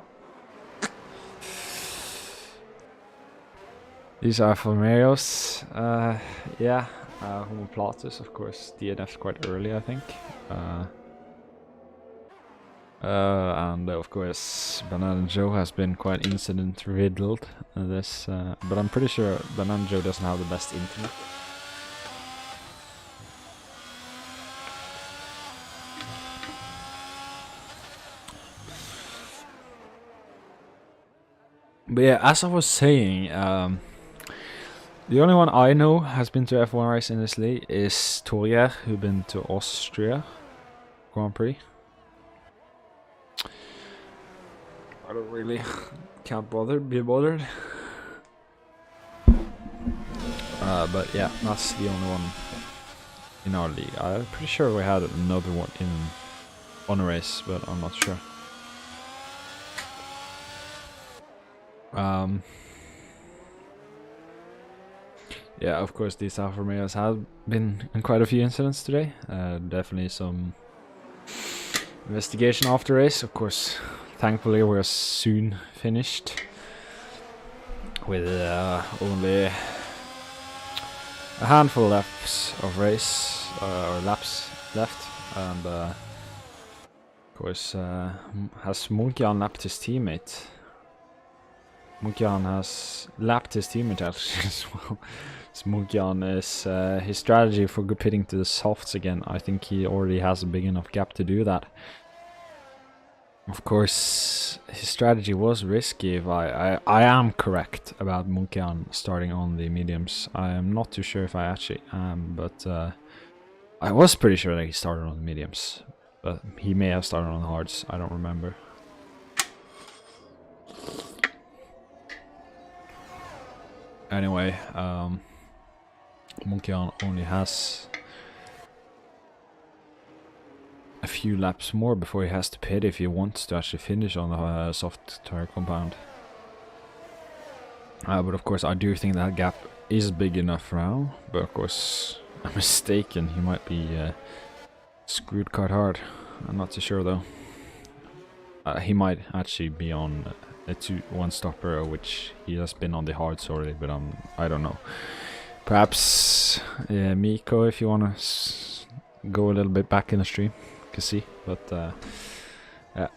These are Alfa yeah, Homoplatus, of course, DNF'd quite early, I think. And of course, Banana Joe has been quite incident riddled this, but I'm pretty sure Banana Joe doesn't have the best internet. But yeah, as I was saying, the only one I know has been to F1 race in this league is Torjer, who's been to Austria Grand Prix. I don't really can't be bothered. But yeah, that's the only one in our league. I'm pretty sure we had another one on a race, but I'm not sure. Yeah, of course, these Alfa Romeos have been in quite a few incidents today. Definitely some investigation after race. Of course, thankfully we're soon finished with only a handful of laps of race or laps left, and of course, has Munkian lapped his teammate? Munkian has lapped his teammate actually as well. Munkian is his strategy for pitting to the softs again. I think he already has a big enough gap to do that. Of course, his strategy was risky. If I am correct about Munkian starting on the mediums. I am not too sure if I actually am, but I was pretty sure that he started on the mediums. But he may have started on the hards. I don't remember. Anyway, Munkian only has a few laps more before he has to pit if he wants to actually finish on the soft tire compound. But of course, I do think that gap is big enough now. But of course, I'm mistaken. He might be screwed quite hard. I'm not too sure though. He might actually be on a 1 stopper, which he has been on the hards already, but I don't know. Perhaps Miko, if you wanna go a little bit back in the stream, you can see. But yeah,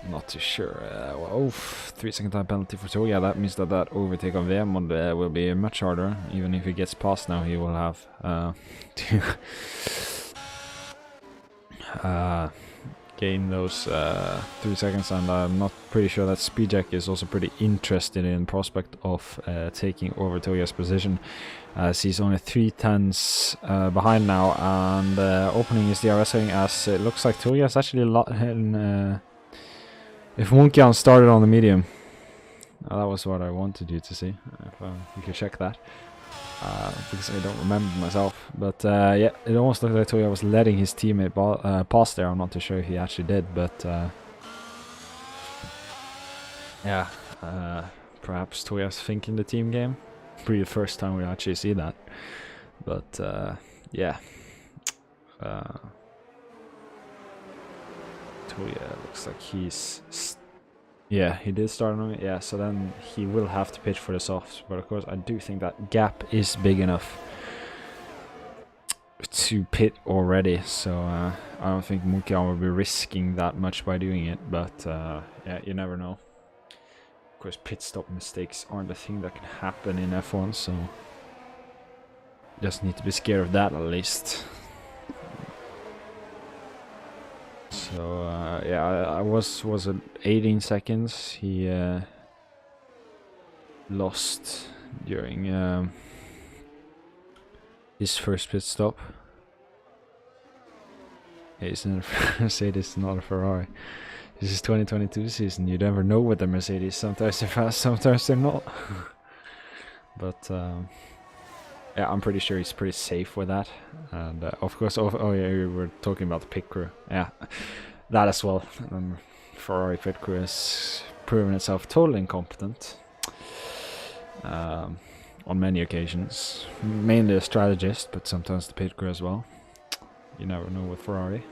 not too sure. Well, 3-second time penalty for Toya. That means that overtake on Vemond will be much harder. Even if he gets past now, he will have to gain those 3 seconds, and I'm not pretty sure that Speedjack is also pretty interested in prospect of taking over Toya's position, as he's only 3/10 behind now, and opening his DRS rating, as it looks like Toya's actually a lot in, if Munkian started on the medium. That was what I wanted you to see, if you could check that. Because I don't remember myself, but yeah, it almost looked like Toya was letting his teammate pass there. I'm not too sure if he actually did, but yeah, perhaps Toya's thinking the team game. Probably the first time we actually see that, but yeah, Toya looks like he's yeah, he did start on it, yeah, so then he will have to pitch for the softs, but of course I do think that gap is big enough to pit already, so I don't think Munkian will be risking that much by doing it, but yeah, you never know. Of course, pit stop mistakes aren't a thing that can happen in F1, so Just need to be scared of that at least. So yeah, I was at 18 seconds. He lost during his first pit stop. Yeah, he's in a Mercedes, not a Ferrari. This is 2022 season. You never know with the Mercedes. Sometimes they're fast, sometimes they're not. But yeah, I'm pretty sure he's pretty safe with that. And of course, oh yeah, we were talking about the pit crew. Yeah, that as well. Ferrari pit crew has proven itself totally incompetent on many occasions. Mainly a strategist, but sometimes the pit crew as well. You never know with Ferrari.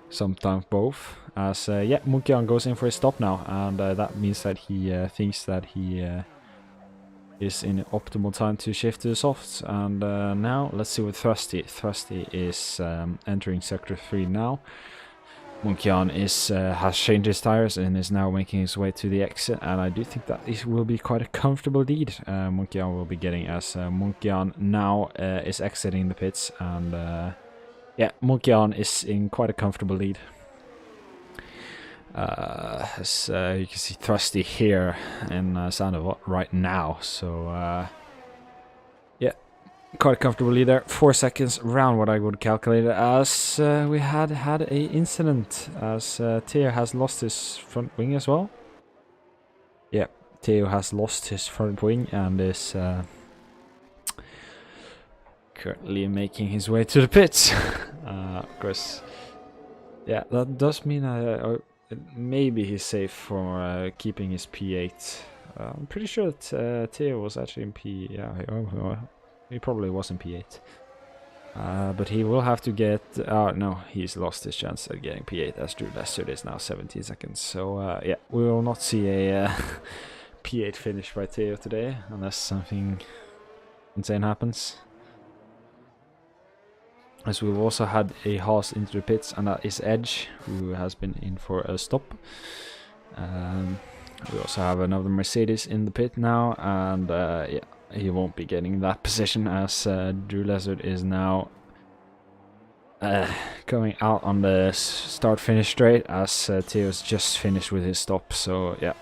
Sometimes both. As yeah, Munkian goes in for a stop now, and that means that he thinks that he is in optimal time to shift to the softs. And now let's see with Thrusty. Thrusty is entering sector 3 now. Munkian is has changed his tires and is now making his way to the exit, and I do think that this will be quite a comfortable lead. Munkian will be getting, as Munkian now is exiting the pits, and yeah, Munkian is in quite a comfortable lead. As you can see Thrusty here in Sandoval right now, so yeah, quite comfortably there. 4 seconds around what I would calculate it as. We had a incident as Theo has lost his front wing as well. Yeah, Theo has lost his front wing and is currently making his way to the pits. Of course, yeah, that does mean maybe he's safe for keeping his P8. I'm pretty sure that Theo was actually in P. Yeah, he probably was in P8. But he will have to get. No, he's lost his chance at getting P8 as Drew Lester is now 17 seconds. So yeah, we will not see a P8 finish by Theo today unless something insane happens. As we've also had a Haas into the pits, and that is Edge, who has been in for a stop. We also have another Mercedes in the pit now, and yeah, he won't be getting that position as Drew Lezard is now going out on the start-finish straight, as Theo's just finished with his stop. So yeah,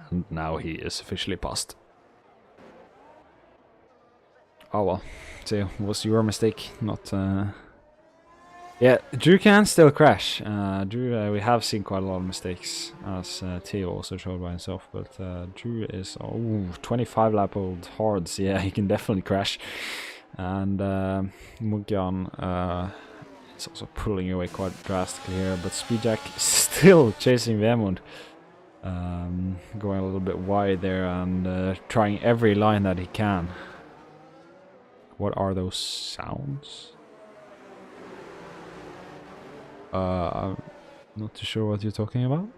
and now he is officially passed. Oh well. So was your mistake, not yeah, Drew can still crash. Drew, we have seen quite a lot of mistakes, as Theo also showed by himself, but Drew is 25 lap old hards. Yeah, he can definitely crash. And Munkian is also pulling away quite drastically here, but Speedjack is still chasing Vemund, going a little bit wide there and trying every line that he can. What are those sounds? I'm not too sure what you're talking about.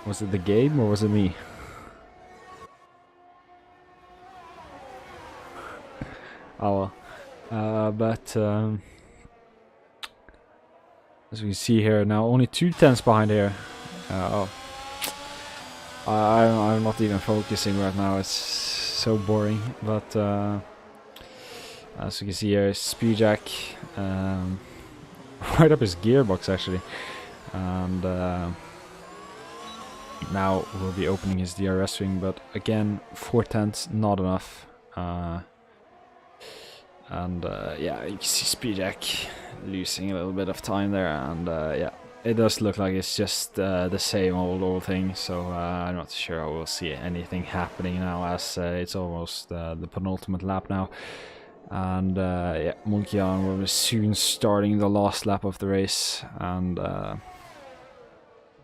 Was it the game or was it me? Oh well. But as we see here now, only 2 tenths behind here. I'm not even focusing right now, it's so boring, but as you can see here, Speedjack right up his gearbox actually, and now we'll be opening his DRS ring, but again 4 tenths, not enough, and yeah, you can see Speedjack losing a little bit of time there, and yeah, it does look like it's just the same old thing, so I'm not sure I will see anything happening now, as it's almost the penultimate lap now. And yeah, Munkian will be soon starting the last lap of the race, and it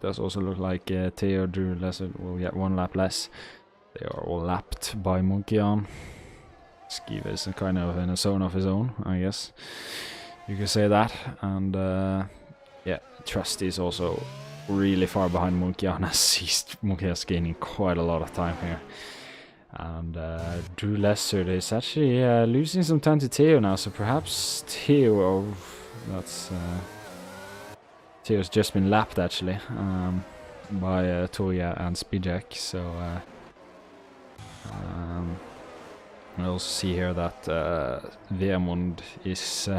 does also look like Theo, Drew, Lezard will get 1 lap less. They are all lapped by Munkian. Skiva is kind of in a zone of his own, I guess you could say that, and yeah, Trusty is also really far behind Munkian, as Munkian is gaining quite a lot of time here. And Drew Lessard is actually losing some time to Theo now, so perhaps Theo, that's Theo's just been lapped actually by Toya and Speedjack, so I also see here that Vemund is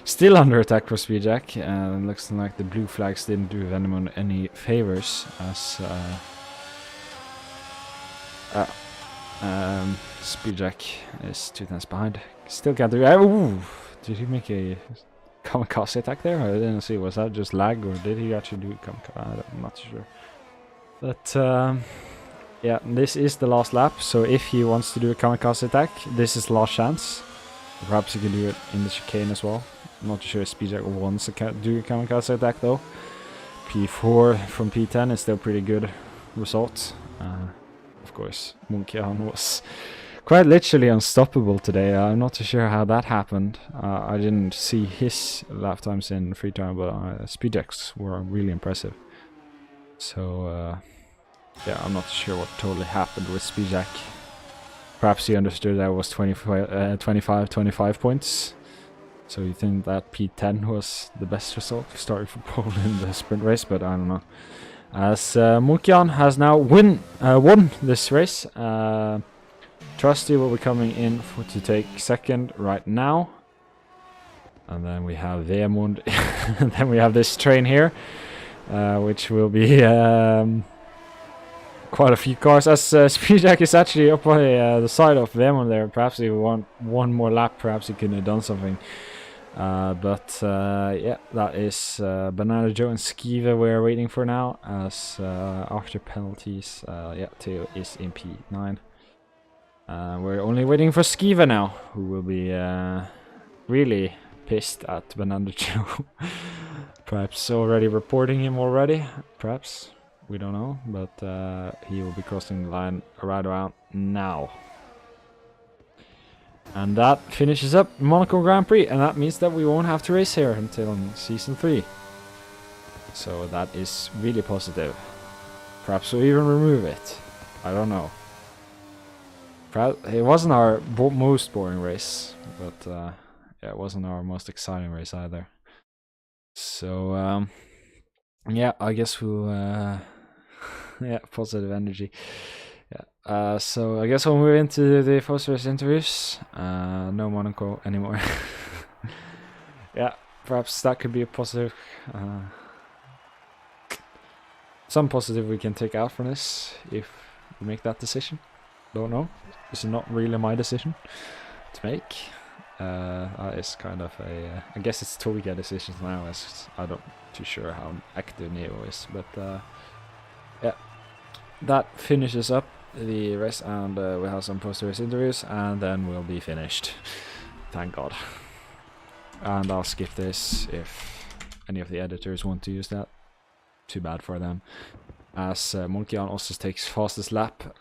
still under attack for Speedjack, and looks like the blue flags didn't do Venomund any favors, as Speedjack is 2 times behind. Still can't do. Ooh, did he make a kamikaze attack there? I didn't see. Was that just lag, or did he actually do kamikaze? I'm not sure. But yeah, this is the last lap. So if he wants to do a kamikaze attack, this is the last chance. Perhaps he can do it in the chicane as well. I'm not sure if Speedjack wants to do a kamikaze attack though. P4 from P10 is still pretty good result. Of course, Munkian was quite literally unstoppable today. I'm not too sure how that happened. I didn't see his lap times in free time, but Speedjacks were really impressive. So yeah, I'm not sure what totally happened with Speedjack. Perhaps he understood that it was 25 points. So you think that P10 was the best result, starting from pole in the sprint race, but I don't know. As Munkian has now won this race. Trusty will be coming in to take second right now. And then we have Vemund. And then we have this train here, which will be quite a few cars. As Speedjack is actually up by the side of Vemund there. Perhaps he want one more lap. Perhaps he could have done something. But yeah, that is Banana Joe and Skiva we're waiting for now. As after penalties, yeah, Theo is in P9. We're only waiting for Skiva now, who will be really pissed at Banana Joe. Perhaps already reporting him already. Perhaps. We don't know. But he will be crossing the line right around now. And that finishes up Monaco Grand Prix. And that means that we won't have to race here until Season 3. So that is really positive. Perhaps we'll even remove it. I don't know. It wasn't our most boring race, but yeah, it wasn't our most exciting race either. So yeah, I guess we'll yeah, positive energy. Yeah. So I guess we'll move into the post-race interviews. No Monaco anymore. Yeah, perhaps that could be a positive. Some positive we can take out from this if we make that decision. Don't know. This is not really my decision to make. It's kind of a... I guess it's Toga decisions now, as I'm not too sure how active Neo is. But yeah, that finishes up the race, and we'll have some post-race interviews, and then we'll be finished. Thank God. And I'll skip this if any of the editors want to use that. Too bad for them. As Munkian also takes fastest lap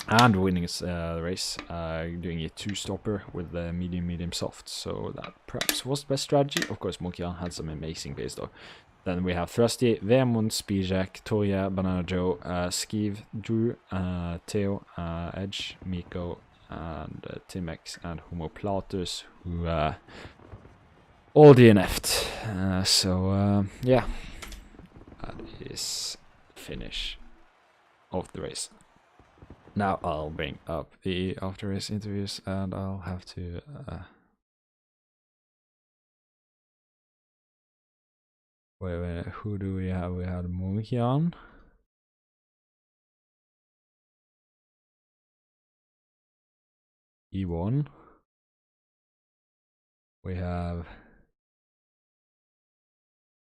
and winning the race, doing a 2-stopper with the medium soft. So that perhaps was the best strategy. Of course, Munkian had some amazing pace though. Then we have Thrusty, Vemund, Speedjack, Toya, Banana Joe, Skiv, Drew, Theo, Edge, Miko, and Timex and Homoplatus, who all DNF'd. So yeah, that is finish of the race. Now I'll bring up the after race interviews, and I'll have to wait, who do we have? We had Munkian. He won. We have...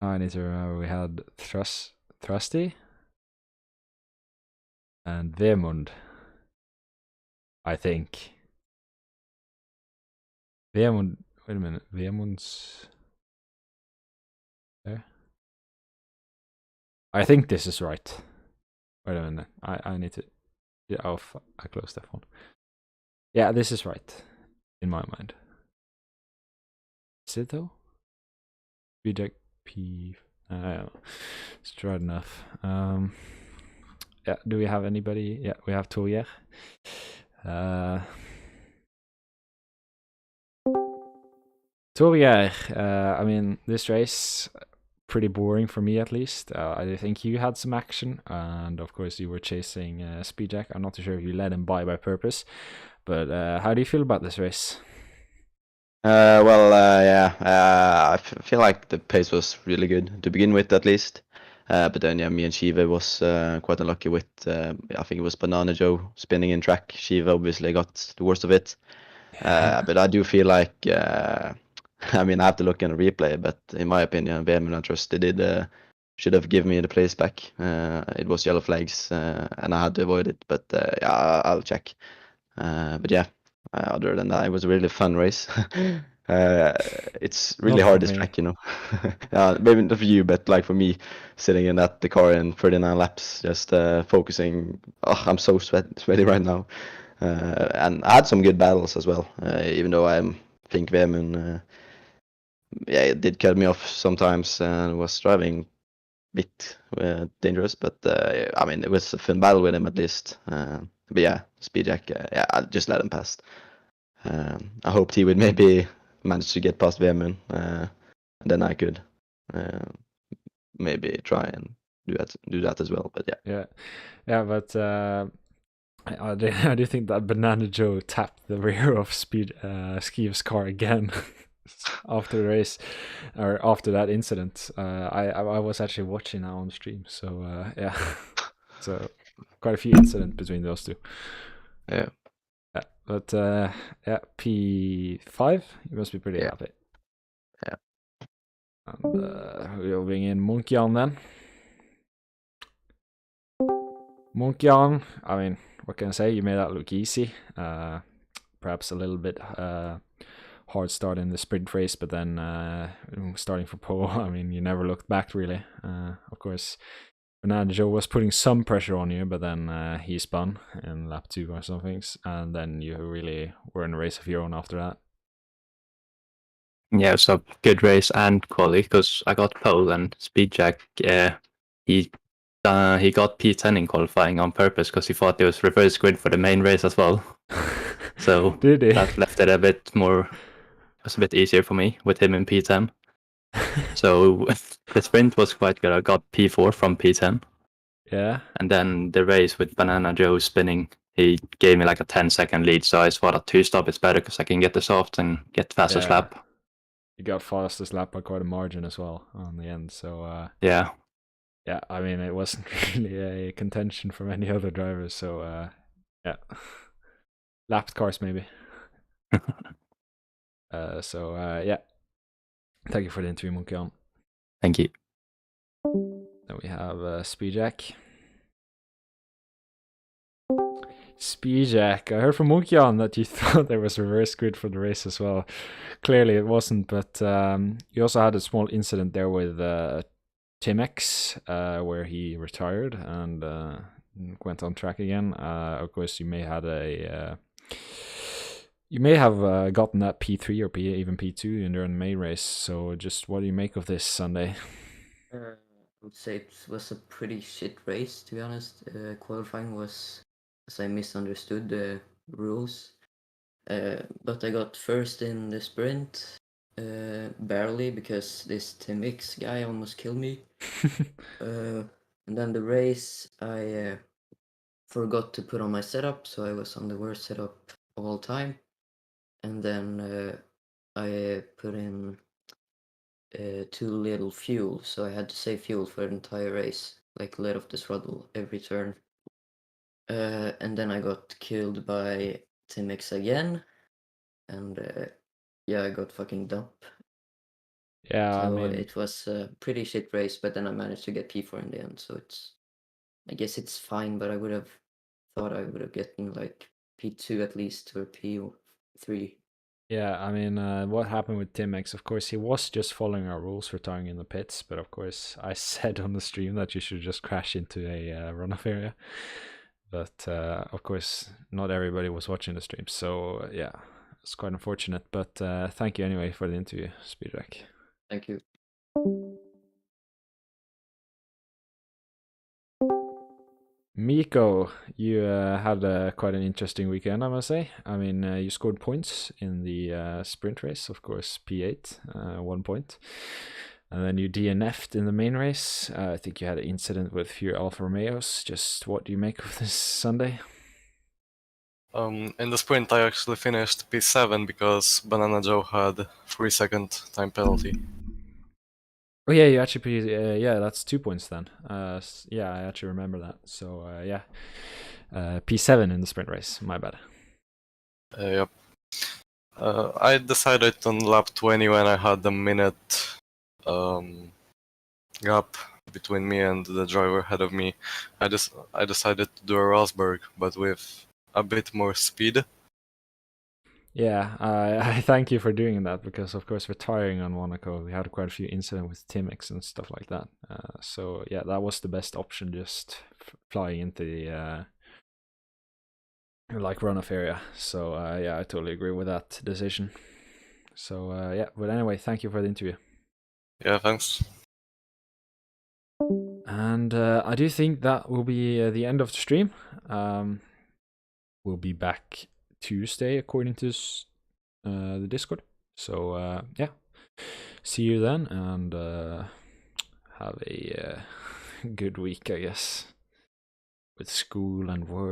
I need to remember, we had Thrusty and Vemund, I think. Vemund, wait a minute, Vemund's there? I think this is right. Wait a minute, I need to... Yeah, oh, I closed that one. Yeah, this is right, in my mind. Is it though? Reject P... I don't know. It's tried enough. Yeah, do we have anybody? Yeah, we have Toyer. Toyer, I mean, this race pretty boring for me at least. I think you had some action, and of course you were chasing Speedjack. I'm not too sure if you let him by purpose, but how do you feel about this race?
Yeah, feel like the pace was really good to begin with, at least. But then, yeah, me and Shiva was quite unlucky with, I think it was Banana Joe spinning in track. Shiva obviously got the worst of it. But I do feel like, I mean, I have to look in a replay, but in my opinion, Vemund and Trusty should have given me the place back. It was yellow flags, and I had to avoid it, but yeah, I'll check. But yeah, other than that, it was a really fun race. It's really
Not for
hard this
me.
track, you know. Maybe not for you, but like for me, sitting in the car in 39 laps, just focusing. Oh, I'm so sweaty right now. And I had some good battles as well, even though I think Vemund, yeah, it did cut me off sometimes and was driving a bit dangerous. But I mean, it was a fun battle with him at least. But yeah, Speedjack, yeah, I just let him pass. I hoped he would maybe manage to get past Vemund, and then I could maybe try and do that as well. But yeah.
Yeah, but I do think that Banana Joe tapped the rear of Skeev's car again after the race, or after that incident. I was actually watching now on stream, so yeah, so quite a few incidents between those two.
Yeah.
Yeah, but yeah, P5, you must be pretty
Yeah.
happy.
Yeah.
And we'll bring in Monkey on then. Monkey on, I mean, what can I say? You made that look easy. Perhaps a little bit hard start in the sprint race, but then starting for pole, I mean, you never looked back really. Of course, Banana Joe was putting some pressure on you, but then he spun in lap 2 or something, and then you really were in a race of your own after that.
Yeah, it was a good race and quality because I got pole and Speedjack. He got P10 in qualifying on purpose because he thought it was reverse grid for the main race as well. So
Did he?
that left it a bit more. It was a bit easier for me with him in P10. So the sprint was quite good. I got P4 from P10.
Yeah.
And then the race with Banana Joe spinning, he gave me like a 10-second lead. So I thought a 2-stop is better because I can get the soft and get fastest lap.
You got fastest lap by quite a margin as well on the end. So
yeah.
Yeah, I mean, it wasn't really a contention from any other drivers. So yeah, lapped cars maybe. Yeah, thank you for the interview, Monkey on.
Thank you.
Then we have Speedjack. Speedjack, I heard from Monkey on that you thought there was reverse grid for the race as well. Clearly it wasn't, but you also had a small incident there with Timex, where he retired and went on track again. Of course, you may have gotten that P3 or even P2 during the main race. So, just what do you make of this Sunday?
I would say it was a pretty shit race, to be honest. Qualifying was, as I misunderstood the rules. But I got first in the sprint, barely, because this Tim X guy almost killed me. And then the race, I forgot to put on my setup, so I was on the worst setup of all time. And then I put in too little fuel, so I had to save fuel for the entire race, like let off the throttle every turn. And then I got killed by Tim X again, and yeah, I got fucking dumped.
Yeah,
So
I mean,
it was a pretty shit race, but then I managed to get P4 in the end, so I guess it's fine, but I would have thought I would have gotten like P2 at least, or P3.
yeah, I mean, what happened with Tim X? Of course, he was just following our rules for tying in the pits, but of course, I said on the stream that you should just crash into a runoff area. But of course, not everybody was watching the stream, so yeah, it's quite unfortunate. But thank you anyway for the interview, Speedjack.
Thank you.
Miko, you had quite an interesting weekend, I must say. I mean, you scored points in the sprint race, of course, P8, 1 point. And then you DNF'd in the main race. I think you had an incident with a few Alfa Romeos. Just what do you make of this Sunday?
In the sprint, I actually finished P7 because Banana Joe had 3-second time penalty.
Oh yeah, you actually yeah, that's 2 points then. Yeah, I actually remember that. So yeah, P7 in the sprint race. My bad.
Yep. I decided on lap 20 when I had a minute gap between me and the driver ahead of me. I decided to do a Rosberg, but with a bit more speed.
Yeah, I thank you for doing that because, of course, retiring on Monaco, we had quite a few incidents with Timex and stuff like that. So yeah, that was the best option, just flying into the like runoff area. So yeah, I totally agree with that decision. So yeah, but anyway, thank you for the interview.
Yeah, thanks.
And I do think that will be the end of the stream. We'll be back Tuesday according to the Discord. So yeah, see you then, and have a good week, I guess, with school and work.